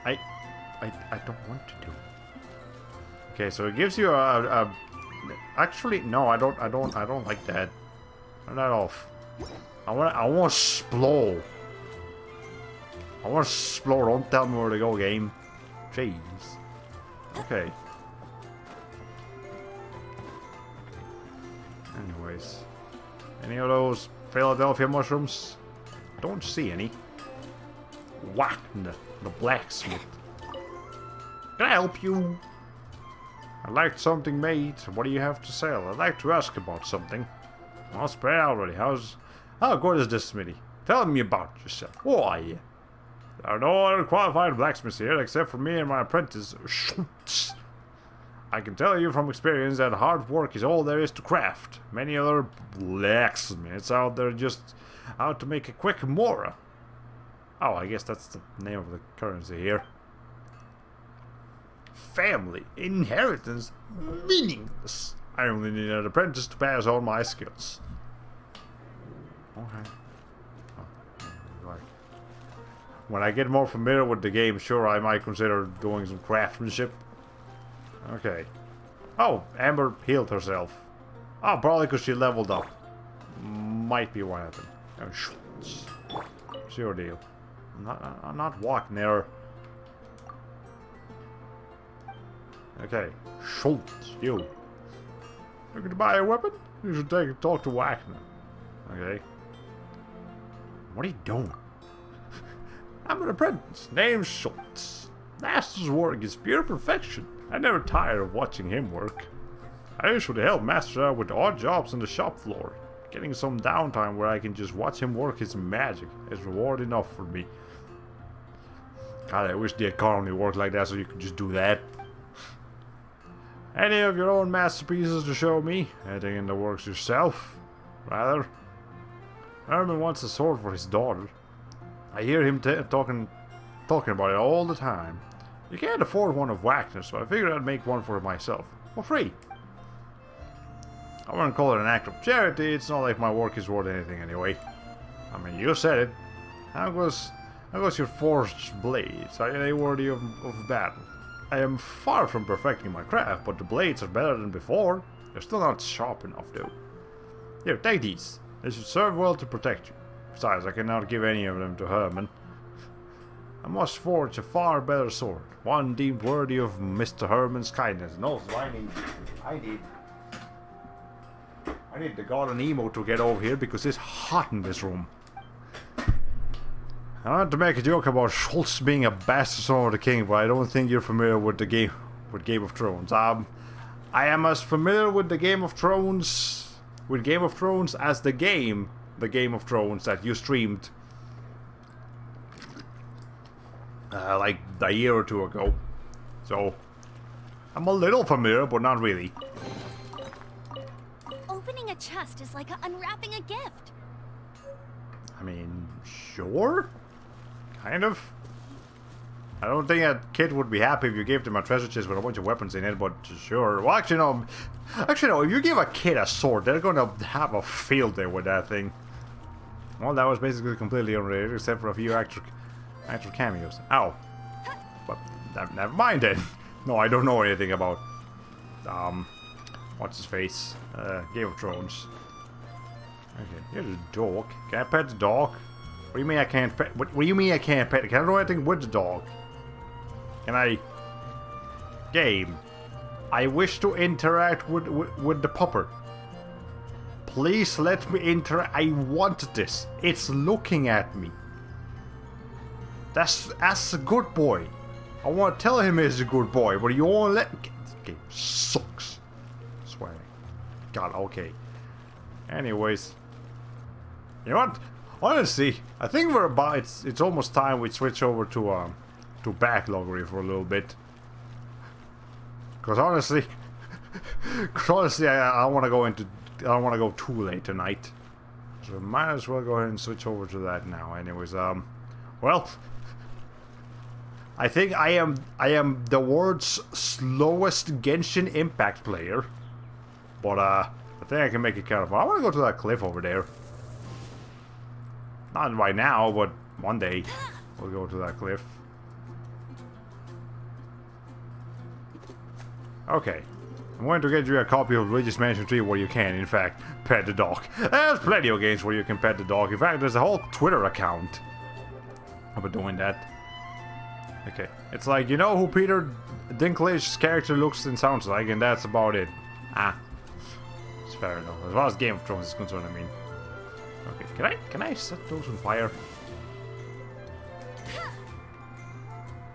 I don't want to do. Okay, so it gives you a actually no, I don't like that. Turn that off. I want to explore. I want to explore. Don't tell me where to go, game. Jeez. Okay. Anyways, any of those Philadelphia mushrooms? Don't see any. Wagner, the blacksmith. Can I help you? I'd like something made. What do you have to sell? I'd like to ask about something. I'll spread already. How good is this, Smitty? Tell me about yourself. Who are you? There are no other qualified blacksmiths here except for me and my apprentice, Schultz. I can tell you from experience that hard work is all there is to craft. Many other blacksmiths out there just out to make a quick mora. Oh, I guess that's the name of the currency here. Family, inheritance, meaningless. I only need an apprentice to pass on my skills. Okay. Oh, when I get more familiar with the game, sure, I might consider doing some craftsmanship. Okay. Oh, Amber healed herself. Oh, probably because she leveled up. Might be what happened. Oh, sure deal. I'm not walking there. Okay, Schultz, you. Looking to buy a weapon? You should talk to Wagner. Okay. What are you doing? I'm an apprentice, named Schultz. Master's work is pure perfection. I never tire of watching him work. I usually help Master out with odd jobs on the shop floor. Getting some downtime where I can just watch him work is magic. It's reward enough for me. God, I wish the economy worked like that so you could just do that. Any of your own masterpieces to show me? Anything in the works yourself? Rather. Herman wants a sword for his daughter. I hear him talking about it all the time. You can't afford one of Wagner's, so I figured I'd make one for myself. For free. I wouldn't call it an act of charity, it's not like my work is worth anything anyway. I mean, you said it. How goes your forged blades? Are they worthy of battle? I am far from perfecting my craft, but the blades are better than before. They're still not sharp enough, though. Here, take these. They should serve well to protect you. Besides, I cannot give any of them to Herman. I must forge a far better sword, one deemed worthy of Mr. Herman's kindness. And also, I need the golden emo to get over here because it's hot in this room. I want to make a joke about Schultz being a bastard son of the king, but I don't think you're familiar with the Game of Thrones. I am as familiar with the Game of Thrones as the Game of Thrones that you streamed like a year or two ago. So I'm a little familiar, but not really. Opening a chest is like unwrapping a gift. I mean, sure. Kind of. I don't think a kid would be happy if you gave them a treasure chest with a bunch of weapons in it, but sure. Well, actually, no. If you give a kid a sword, they're going to have a field day with that thing. Well, that was basically completely unrelated, except for a few actual cameos. Ow. But never mind then. No, I don't know anything about, what's his face? Game of Thrones. Okay, here's a dog. Can I pet the dog? What do you mean I can't pet? What do you mean I can't pet? Can I do anything with the dog? Can I? Game. I wish to interact with the pupper. Please let me interact. I want this. It's looking at me. That's a good boy. I want to tell him he's a good boy, but you won't let. This game sucks. I swear. God. Okay. Anyways. You know what? Honestly, I think we're about. It's almost time we switch over to Backloggery for a little bit. Cause honestly, I don't want to go too late tonight. So might as well go ahead and switch over to that now. Anyways, Well, I think I am the world's slowest Genshin Impact player. But I think I can make it kind of fun. I want to go to that cliff over there. Not right now, but one day we'll go to that cliff. Okay. I'm going to get you a copy of Luigi's Mansion 3 where you can, in fact, pet the dog. There's plenty of games where you can pet the dog. In fact, there's a whole Twitter account about doing that. Okay. It's like, you know who Peter Dinklage's character looks and sounds like, and that's about it. Ah. It's fair enough. As far as Game of Thrones is concerned, I mean. Okay, can I set those on fire?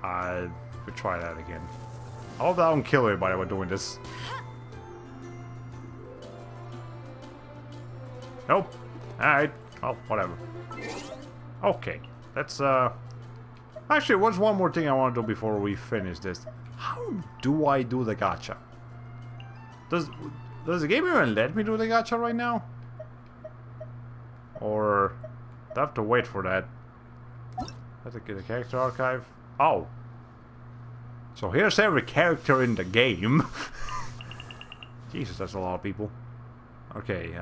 We'll try that again. I hope I don't kill anybody while doing this. Nope. Alright. Oh, whatever. Okay. Let's, Actually, what's one more thing I want to do before we finish this? How do I do the gacha? Does the game even let me do the gacha right now? Or do I have to wait for that? Let's get the character archive. Oh. So here's every character in the game. Jesus, that's a lot of people. Okay,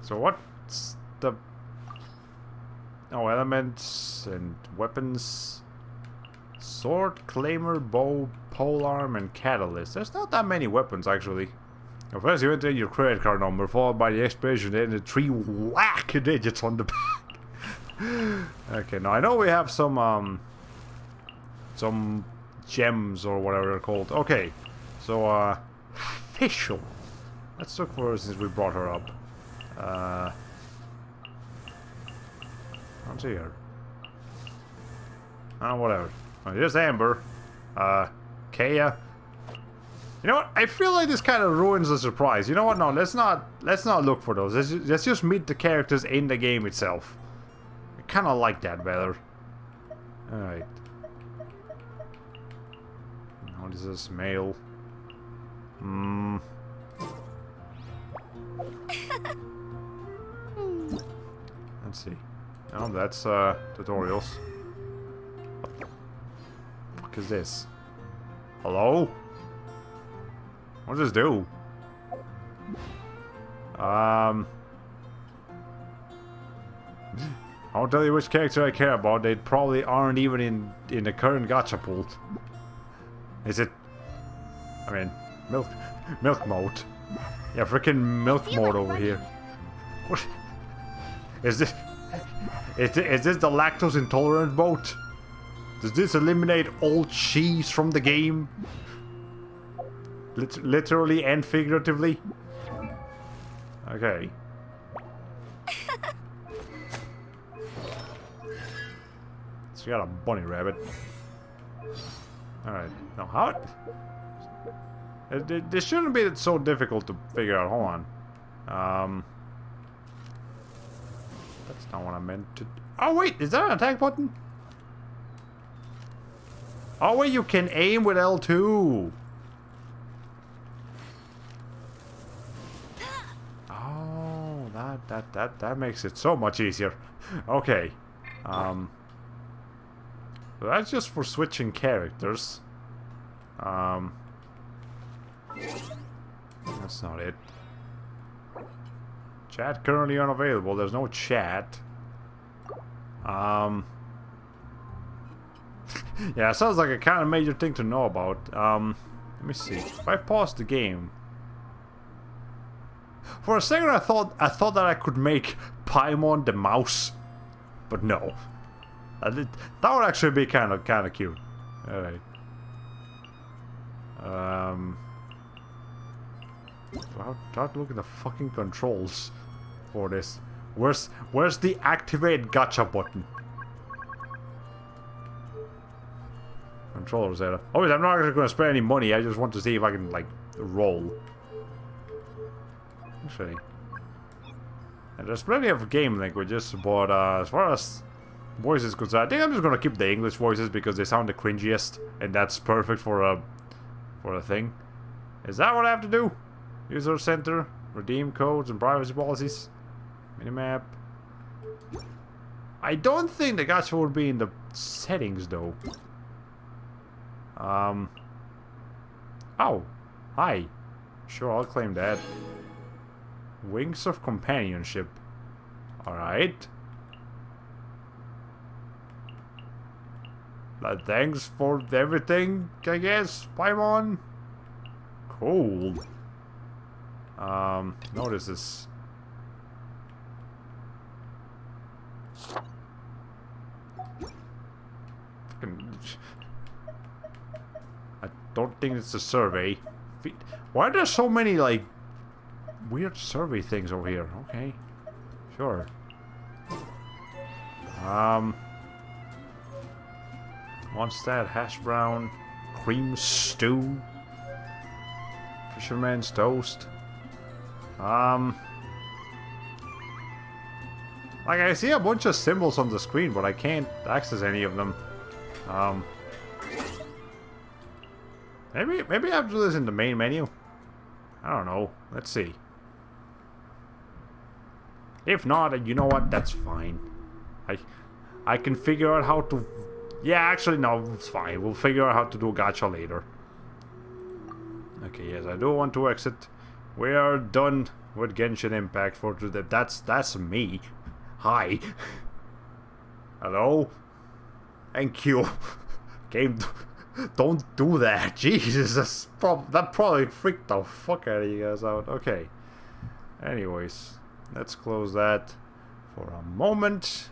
so what's the... Oh, elements and weapons. Sword, claimer, bow, polearm, and catalyst. There's not that many weapons, actually. First, you enter your credit card number, followed by the expiration date and the 3 whack digits on the back. Okay, now I know we have some gems or whatever they're called. Okay, so, official. Let's look for her since we brought her up. I don't see her. Oh, whatever. Oh, here's Amber. Kaya. You know what? I feel like this kind of ruins the surprise. You know what? No, let's not look for those. Let's just meet the characters in the game itself. I kind of like that better. All right. Now this is male. Let's see. Oh, that's tutorials. What the fuck is this? Hello? What does this do? I won't tell you which character I care about. They probably aren't even in the current gacha pool. Is it? I mean, milk mode. Yeah, freaking milk mode over here. What? Is this the lactose intolerant mode? Does this eliminate all cheese from the game? Literally and figuratively? Okay. So we got a bunny rabbit. Alright. Now how... This shouldn't be so difficult to figure out. Hold on. That's not what I meant to... Oh wait, is that an attack button? Oh wait, you can aim with L2. Oh, that makes it so much easier. Okay. That's just for switching characters. That's not it. Chat currently unavailable. There's no chat. Yeah, sounds like a kind of major thing to know about. Let me see. If I pause the game. For a second I thought that I could make Paimon the mouse. But no. That would actually be kind of cute. Alright. Do I have to look at the fucking controls for this? Where's the activate gacha button? Controllers there. Oh, I'm not actually going to spend any money. I just want to see if I can like roll. Actually, and there's plenty of game languages, but as far as voices concerned, I think I'm just going to keep the English voices because they sound the cringiest, and that's perfect for a thing. Is that what I have to do? User center, redeem codes and privacy policies, minimap. I don't think the gacha would be in the settings though. Oh, hi. Sure, I'll claim that. Wings of companionship. Alright. Thanks for everything, I guess, Paimon. Cool. Notice this. I don't think it's a survey. Why are there so many, like, weird survey things over here? Okay. Sure. Mondstadt, hash brown, cream stew, fisherman's toast. Like, I see a bunch of symbols on the screen, but I can't access any of them. Maybe I have to do this in the main menu. I don't know. Let's see. If not, you know what? That's fine. I can figure out how to... Yeah, actually, no, it's fine. We'll figure out how to do gacha later. Okay, yes, I do want to exit. We are done with Genshin Impact for today. That's me. Hi. Hello. Thank you. Game, don't do that. Jesus, that probably freaked the fuck out of you guys out. Okay. Anyways, let's close that for a moment.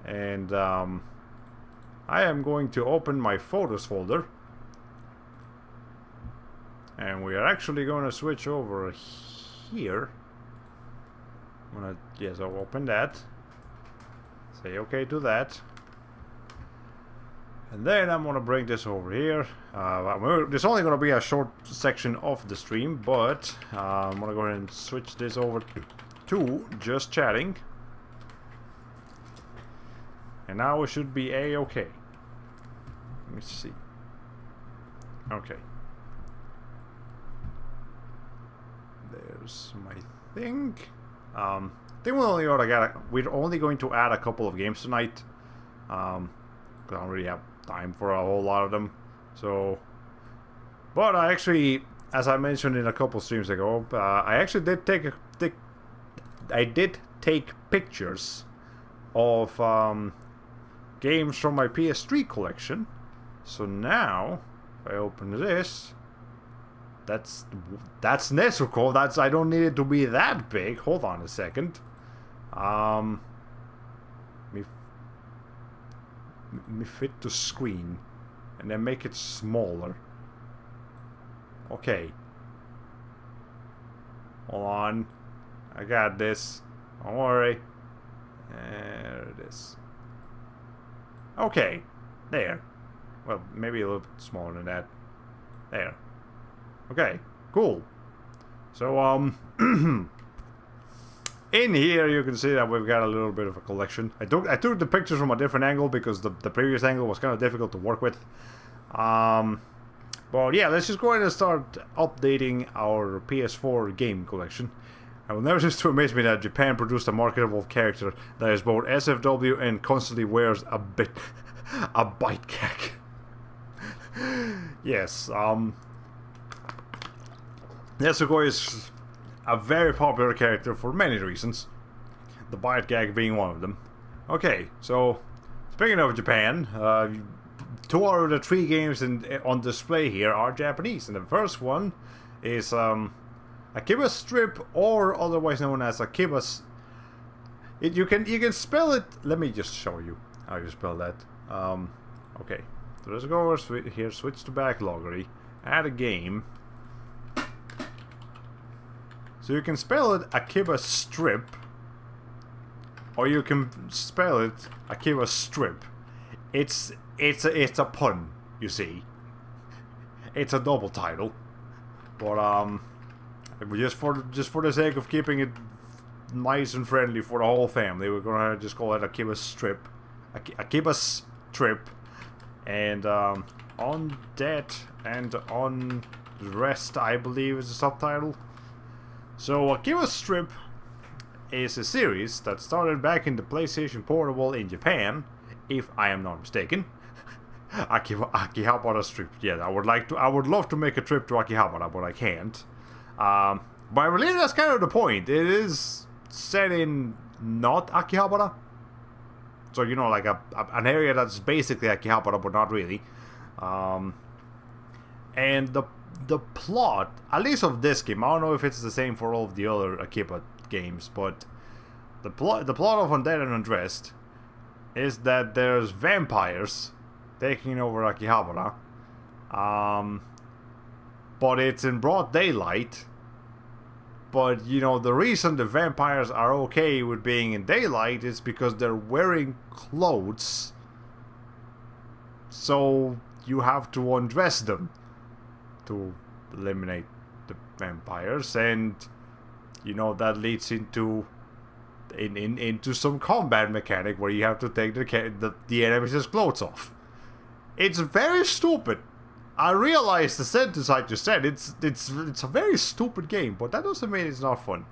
And, I am going to open my photos folder. And we are actually going to switch over here. Yes, I'll open that. Say okay to that. And then I'm going to bring this over here. There's only going to be a short section of the stream, but I'm going to go ahead and switch this over to just chatting. And now it should be A-okay. Let me see. Okay. There's my thing. I think we're only going to add a couple of games tonight. I don't really have time for a whole lot of them. So, but I actually, as I mentioned in a couple streams ago, I actually did take pictures of games from my PS3 collection. So now, if I open this, that's Nezuko. I don't need it to be that big. Hold on a second. Me fit to screen, and then make it smaller. Okay. Hold on. I got this. Don't worry. There it is. Okay. There. Well, maybe a little bit smaller than that. There. Okay. Cool. So, in here you can see that we've got a little bit of a collection. I took the pictures from a different angle because the previous angle was kind of difficult to work with. But yeah, let's just go ahead and start updating our PS4 game collection. I will never cease to amaze me that Japan produced a marketable character that is both SFW and constantly wears a bite gag. Yes, Nezuko is a very popular character for many reasons. The bite gag being one of them. Okay, so speaking of Japan, 2 out of the 3 games on display here are Japanese, and the first one is Akiba Strip, or otherwise known as Akiba's. You can spell it. Let me just show you how you spell that. Okay, so let's go over here. Switch to Backloggery. Add a game. So you can spell it Akiba Strip, or you can spell it Akiba Strip. It's a pun, you see. It's a double title, but just for the sake of keeping it nice and friendly for the whole family, we're gonna just call it Akiba Strip, Akiba Strip, and on that and on the rest, I believe, is the subtitle. So Akiba Strip is a series that started back in the PlayStation Portable in Japan, if I am not mistaken. Akihabara's trip. Yeah, I would love to make a trip to Akihabara, but I can't. But I believe that's kind of the point. It is set in not Akihabara. So, you know, like an area that's basically Akihabara, but not really. And the plot, at least of this game, I don't know if it's the same for all of the other Akiba games, but the plot of Undead and Undressed is that there's vampires taking over Akihabara. But it's in broad daylight. But, you know, the reason the vampires are okay with being in daylight is because they're wearing clothes. So you have to undress them to eliminate the vampires. And, you know, that leads into some combat mechanic where you have to take the enemy's clothes off. It's very stupid. I realize the sentence I just said, it's a very stupid game, but that doesn't mean it's not fun.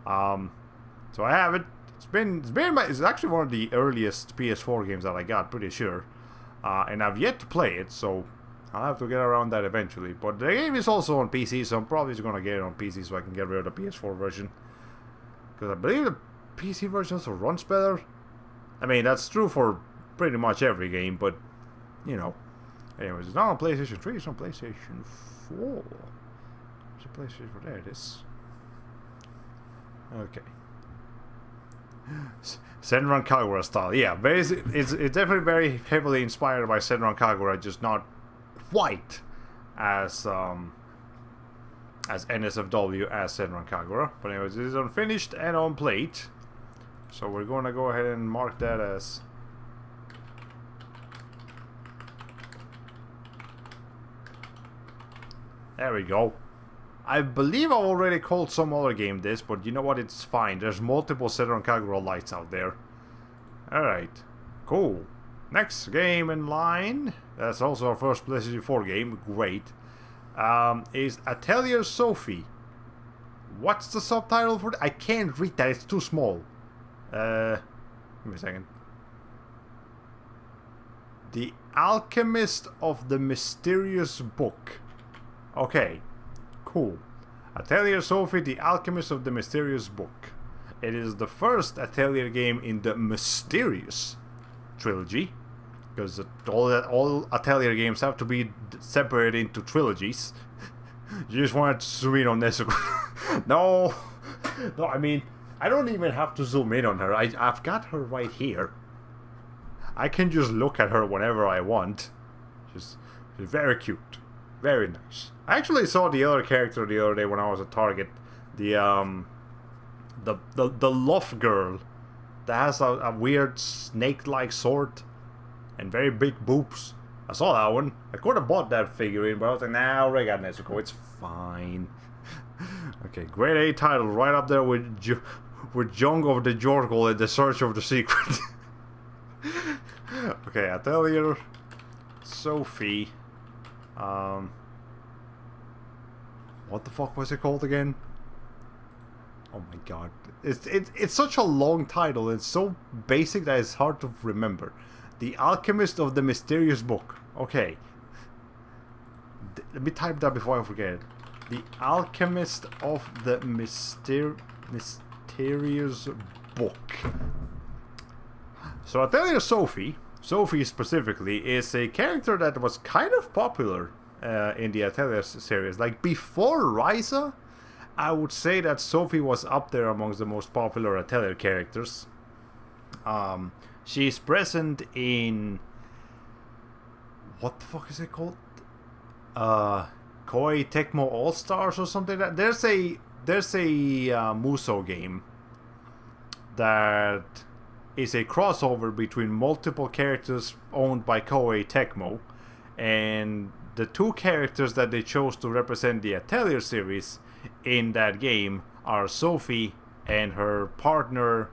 So I have it. It's actually one of the earliest PS4 games that I got, pretty sure. And I've yet to play it, so I'll have to get around that eventually. But the game is also on PC, so I'm probably just gonna get it on PC so I can get rid of the PS4 version. Because I believe the PC version also runs better. I mean, that's true for pretty much every game, but, you know. Anyways, it's not on PlayStation 3, it's on PlayStation 4. There's a PlayStation 4, there it is. Okay. Senran Kagura style, yeah. It's definitely very heavily inspired by Senran Kagura, just not quite as NSFW as Senran Kagura. But anyways, it is unfinished and on plate. So we're gonna go ahead and mark that as... There we go. I believe I've already called some other game this, but you know what? It's fine. There's multiple Senran Kagura lights out there. Alright. Cool. Next game in line. That's also our first PlayStation 4 game. Great. Is Atelier Sophie. What's the subtitle for that? I can't read that. It's too small. Give me a second. The Alchemist of the Mysterious Book. Okay, cool. Atelier Sophie, The Alchemist of the Mysterious Book. It is the first Atelier game in the Mysterious trilogy, because all Atelier games have to be separated into trilogies. You just wanted to zoom in on Nezuko. No, I mean, I don't even have to zoom in on her. I've got her right here. I can just look at her whenever I want. She's very cute. Very nice. I actually saw the other character the other day when I was at Target. The Luff girl that has a weird snake-like sword and very big boobs. I saw that one. I could have bought that figurine, but I was like, nah, I already got Nezuko. It's fine. Okay, grade A title right up there with Jung of the Jorgul and the Search of the Secret. Okay, Atelier Sophie. What the fuck was it called again? Oh my god. It's such a long title. It's so basic that it's hard to remember. The Alchemist of the Mysterious Book. Okay. Let me type that before I forget it. The Alchemist of the Mysterious Book. So Atelier Sophie specifically is a character that was kind of popular in the Atelier series. Like before Ryza, I would say that Sophie was up there amongst the most popular Atelier characters. She's present in... What the fuck is it called? Koei Tecmo All-Stars or something like that. There's a Muso game that is a crossover between multiple characters owned by Koei Tecmo, and the two characters that they chose to represent the Atelier series in that game are Sophie and her partner,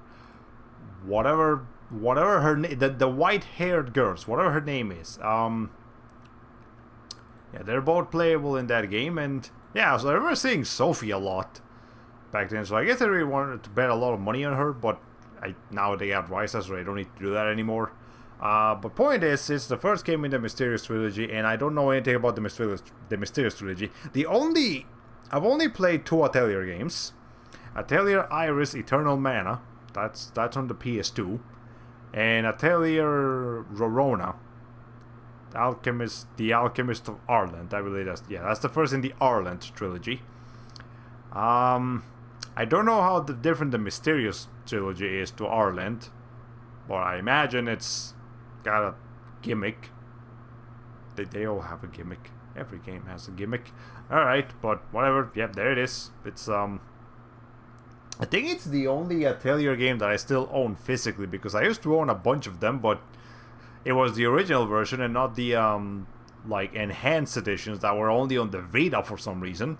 whatever her name, the white-haired girls, whatever her name is. Yeah, they're both playable in that game, and yeah, so I remember seeing Sophie a lot. back then. So I guess I really wanted to bet a lot of money on her, but now they have Ryza, so I don't need to do that anymore. But point is, it's the first game in the Mysterious Trilogy, and I don't know anything about the Mysterious Trilogy. I've only played 2 Atelier games. Atelier Iris Eternal Mana, that's on the PS2. And Atelier Rorona, the Alchemist of Arland. I believe that's the first in the Arland trilogy. I don't know how different the Mysterious trilogy is to Arland, but I imagine it's got a gimmick. They all have a gimmick. Every game has a gimmick. Alright, but whatever. Yep, there it is. It's I think it's the only Atelier game that I still own physically, because I used to own a bunch of them, but it was the original version and not the like enhanced editions that were only on the Vita for some reason.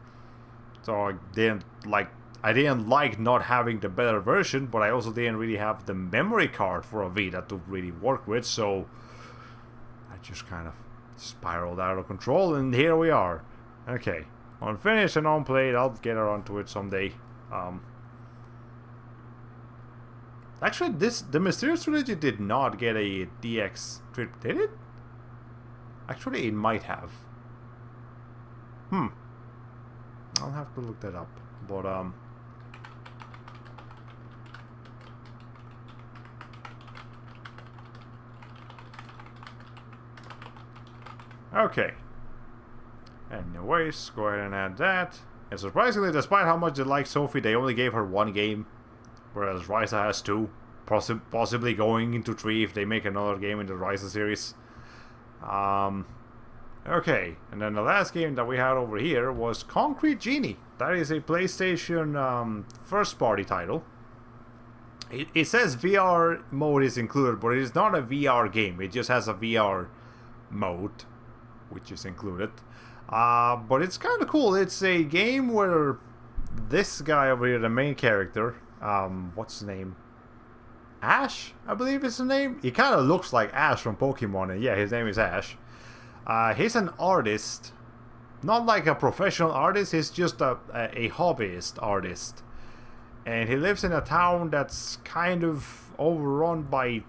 So I didn't like not having the better version, but I also didn't really have the memory card for a Vita to really work with, so I just kind of spiraled out of control, and here we are. Okay, unfinished and unplayed. I'll get around to it someday. Actually, the Mysterious Trilogy did not get a DX trip, did it? Actually, it might have. I'll have to look that up. But okay. Anyways, go ahead and add that. And surprisingly, despite how much they like Sophie, they only gave her 1 game, whereas Ryza has 2. Possibly going into 3 if they make another game in the Ryza series. Okay, and then the last game that we had over here was Concrete Genie. That is a PlayStation first-party title. It says VR mode is included, but it is not a VR game. It just has a VR mode, which is included. But it's kind of cool. It's a game where this guy over here, the main character, what's his name? Ash, I believe is the name. He kind of looks like Ash from Pokemon, and yeah, his name is Ash. He's an artist, not like a professional artist. He's just a hobbyist artist, and he lives in a town that's kind of overrun by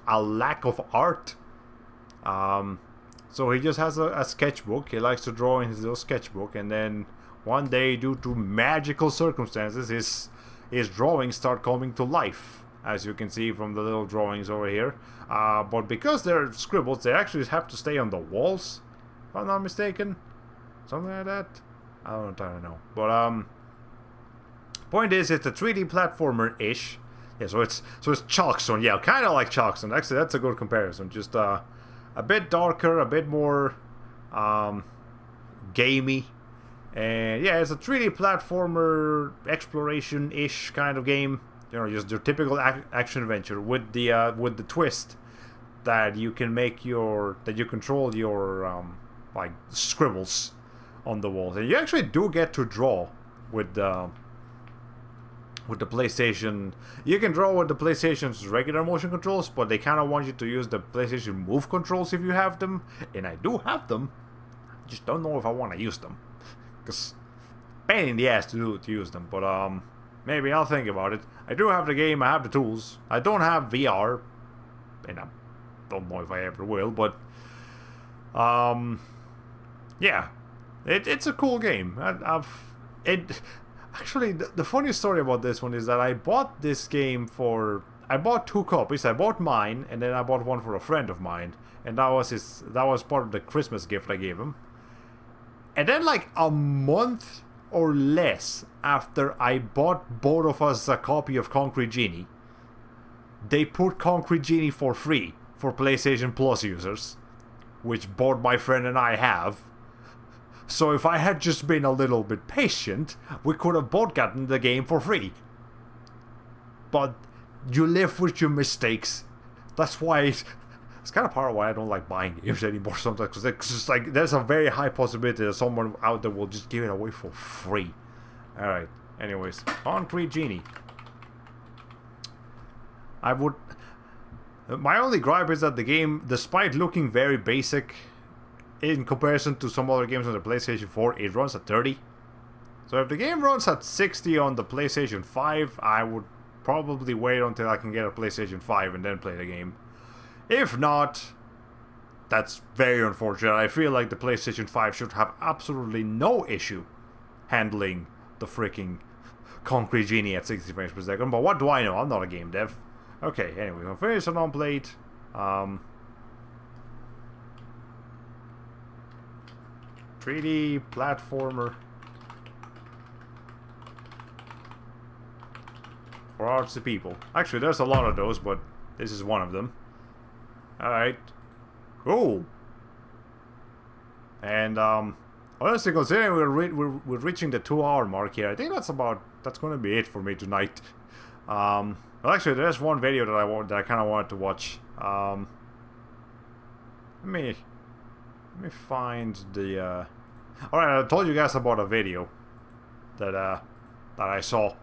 a lack of art. So he just has a sketchbook. He likes to draw in his little sketchbook, and then one day, due to magical circumstances, his drawings start coming to life, as you can see from the little drawings over here. But because they're scribbles, they actually have to stay on the walls, if I'm not mistaken. Something like that. I don't know. But point is, it's a 3D platformer-ish. Yeah, so it's Chalkstone. Yeah, kind of like Chalkstone. Actually, that's a good comparison. Just a bit darker, a bit more gamey. And yeah, it's a 3D platformer exploration-ish kind of game. You know, just your typical action adventure with the twist that you can control your like scribbles on the walls, and you actually do get to draw with the PlayStation. You can draw with the PlayStation's regular motion controls, but they kind of want you to use the PlayStation Move controls if you have them, and I do have them. Just don't know if I want to use them. Because pain in the ass to use them, but maybe I'll think about it. I do have the game, I have the tools. I don't have VR, and I don't know if I ever will, but yeah, it's a cool game. Actually, the funny story about this one is that I bought this game I bought 2 copies. I bought mine, and then I bought one for a friend of mine, and that was part of the Christmas gift I gave him. And then, like a month or less after I bought both of us a copy of Concrete Genie, they put Concrete Genie for free for PlayStation Plus users, which both my friend and I have. So if I had just been a little bit patient, we could have both gotten the game for free. But you live with your mistakes. That's why it's kind of part of why I don't like buying games anymore sometimes, because it's just like there's a very high possibility that someone out there will just give it away for free. Alright, anyways, Concrete Genie. My only gripe is that the game, despite looking very basic in comparison to some other games on the PlayStation 4, it runs at 30. So if the game runs at 60 on the PlayStation 5, I would probably wait until I can get a PlayStation 5 and then play the game. If not, that's very unfortunate. I feel like the PlayStation 5 should have absolutely no issue handling the freaking Concrete Genie at 60 frames per second. But what do I know? I'm not a game dev. Okay, anyway, I'll finish it on plate. 3D platformer for artsy people. Actually, there's a lot of those, but this is one of them. Alright. Cool. And, honestly, considering we're reaching the 2-hour mark here, I think that's gonna be it for me tonight. Well, actually, there's one video that I kind of wanted to watch. Let me find the. Alright, I told you guys about a video that I saw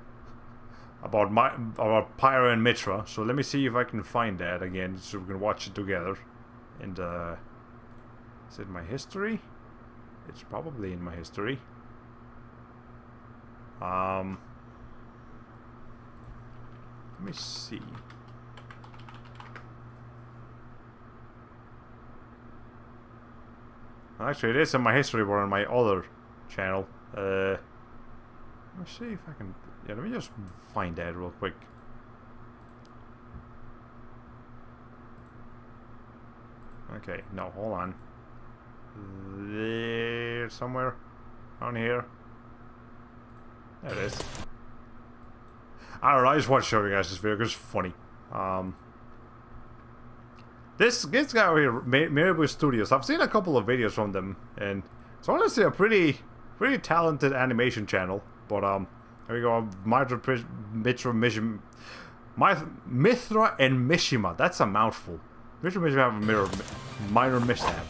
about Pyro and Mitra. So let me see if I can find that again, so we can watch it together. And is it my history? It's probably in my history. Let me see. Actually, it is in my history, but on my other channel. Let me see if I can. Yeah, let me just find that real quick. Okay, no, hold on. There, somewhere on here. There it is. I don't know, I just want to show you guys this video because it's funny. This guy over here, Mirabu Studios, I've seen a couple of videos from them, and it's honestly a pretty talented animation channel. But here we go, Mithra and Mishima. That's a mouthful. Mithra and Mishima have a minor mishap.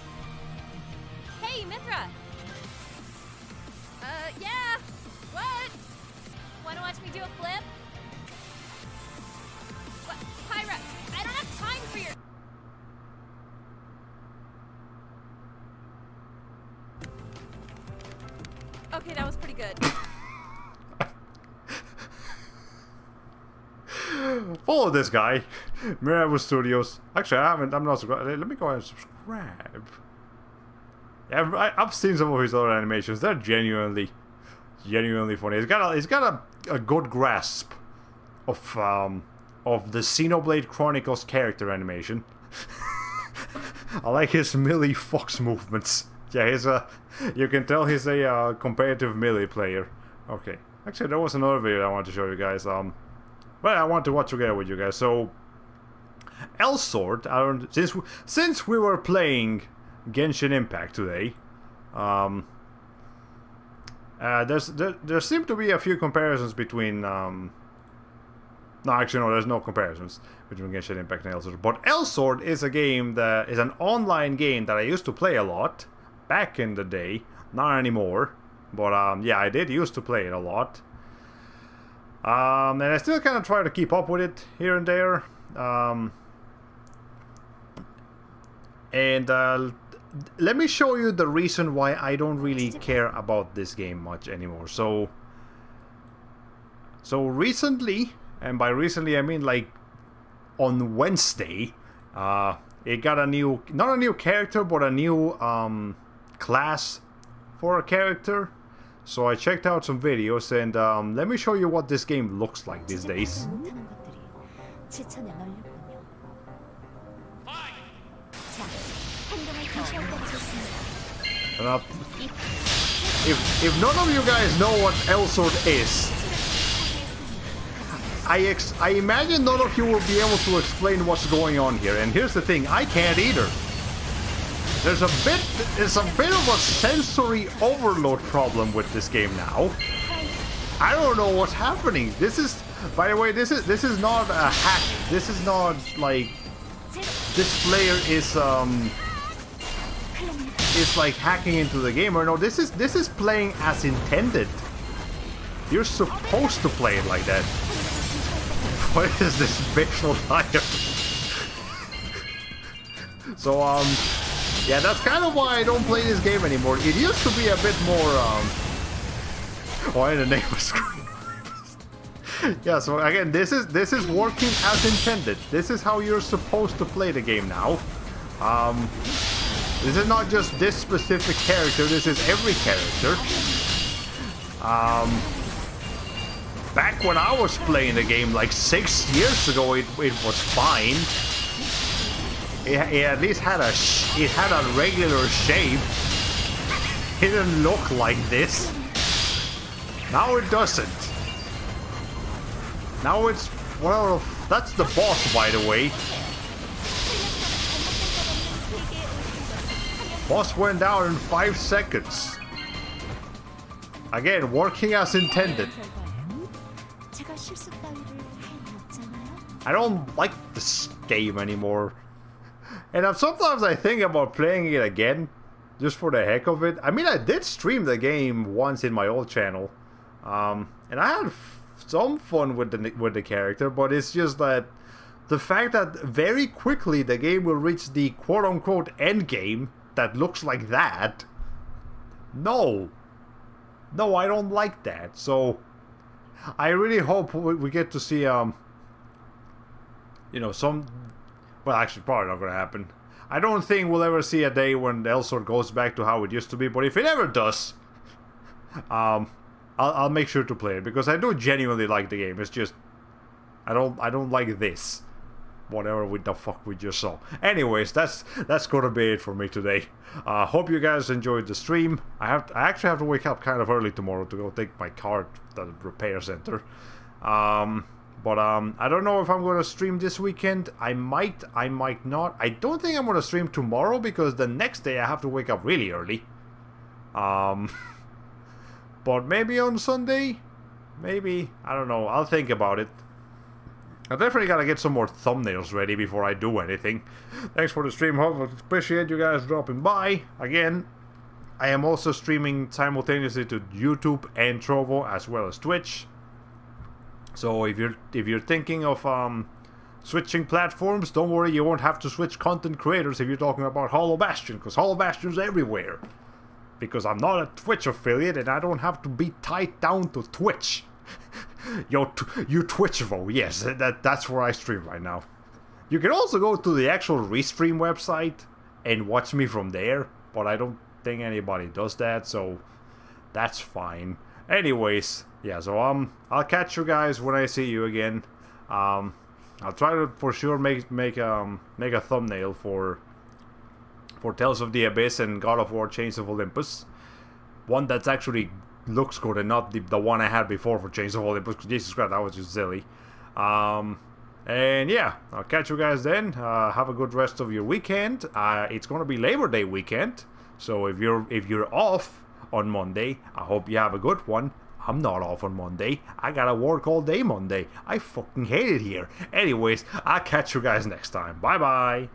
Hey, Mithra! Yeah? What? Wanna watch me do a flip? What? Pyra, I don't have time for your... Okay, that was pretty good. Follow this guy, Mirabu Studios. Actually, I'm not subscribed. Let me go ahead and subscribe. Yeah, I've seen some of his other animations. They're genuinely funny. He's got a good grasp of the Xenoblade Chronicles character animation. I like his melee fox movements. Yeah, you can tell he's a competitive melee player. Okay, actually, there was another video I wanted to show you guys. But I want to watch together with you guys. So, Elsword, since we were playing Genshin Impact today, there seem to be a few comparisons between. No, actually, no, there's no comparisons between Genshin Impact and Elsword. But Elsword is a game that is an online game that I used to play a lot back in the day. Not anymore, but yeah, I did used to play it a lot. And I still kind of try to keep up with it here and there. Let me show you the reason why I don't really care about this game much anymore. So recently, and by recently I mean like on Wednesday, it got a new, not a new character, but a new class for a character. So I checked out some videos, and let me show you what this game looks like these days. If none of you guys know what Elsword is, I imagine none of you will be able to explain what's going on here. And here's the thing, I can't either. There's a bit of a sensory overload problem with this game now. I don't know what's happening. This is, by the way, this is not a hack. This is not like this player is like hacking into the game, or no, this is playing as intended. You're supposed to play it like that. What is this visual diet? So yeah, that's kind of why I don't play this game anymore. It used to be a bit more Or in the name of Scream. Yeah, so again, this is working as intended. This is how you're supposed to play the game now. This is not just this specific character, this is every character. Back when I was playing the game like 6 years ago, it was fine. It at least had a regular shape. It didn't look like this. Now it doesn't. Now it's, well, that's the boss, by the way. Boss went down in 5 seconds. Again, working as intended. I don't like this game anymore. And sometimes I think about playing it again, just for the heck of it. I mean, I did stream the game once in my old channel. And I had some fun with the character, but it's just that the fact that very quickly the game will reach the quote-unquote end game that looks like that. No, I don't like that. So I really hope we get to see some, well, actually probably not gonna happen. I don't think we'll ever see a day when Elsword goes back to how it used to be, but if it ever does, I'll make sure to play it, because I do genuinely like the game. It's just I don't like this. Whatever the fuck we just saw. Anyways, that's gonna be it for me today. Hope you guys enjoyed the stream. I actually have to wake up kind of early tomorrow to go take my car to the repair center. But I don't know if I'm gonna stream this weekend. I might not. I don't think I'm gonna stream tomorrow, because the next day I have to wake up really early. But maybe on Sunday? Maybe. I don't know. I'll think about it. I definitely gotta get some more thumbnails ready before I do anything. Thanks for the stream, Hope. Appreciate you guys dropping by. Again, I am also streaming simultaneously to YouTube and Trovo, as well as Twitch. So if you're thinking of switching platforms, don't worry, you won't have to switch content creators if you're talking about Hollow Bastion, because Hollow Bastion's everywhere. Because I'm not a Twitch affiliate and I don't have to be tied down to Twitch. You Twitchvo, yes, that's where I stream right now. You can also go to the actual Restream website and watch me from there, but I don't think anybody does that, so that's fine. Anyways, yeah, so I'll catch you guys when I see you again. I'll try to for sure make a thumbnail for Tales of the Abyss and God of War Chains of Olympus. One that's actually looks good and not the one I had before for Chains of Olympus, because Jesus Christ, that was just silly. And yeah, I'll catch you guys then. Have a good rest of your weekend. It's gonna be Labor Day weekend, so if you're off on Monday, I hope you have a good one. I'm not off on Monday. I gotta work all day Monday. I fucking hate it here. Anyways, I'll catch you guys next time. Bye bye.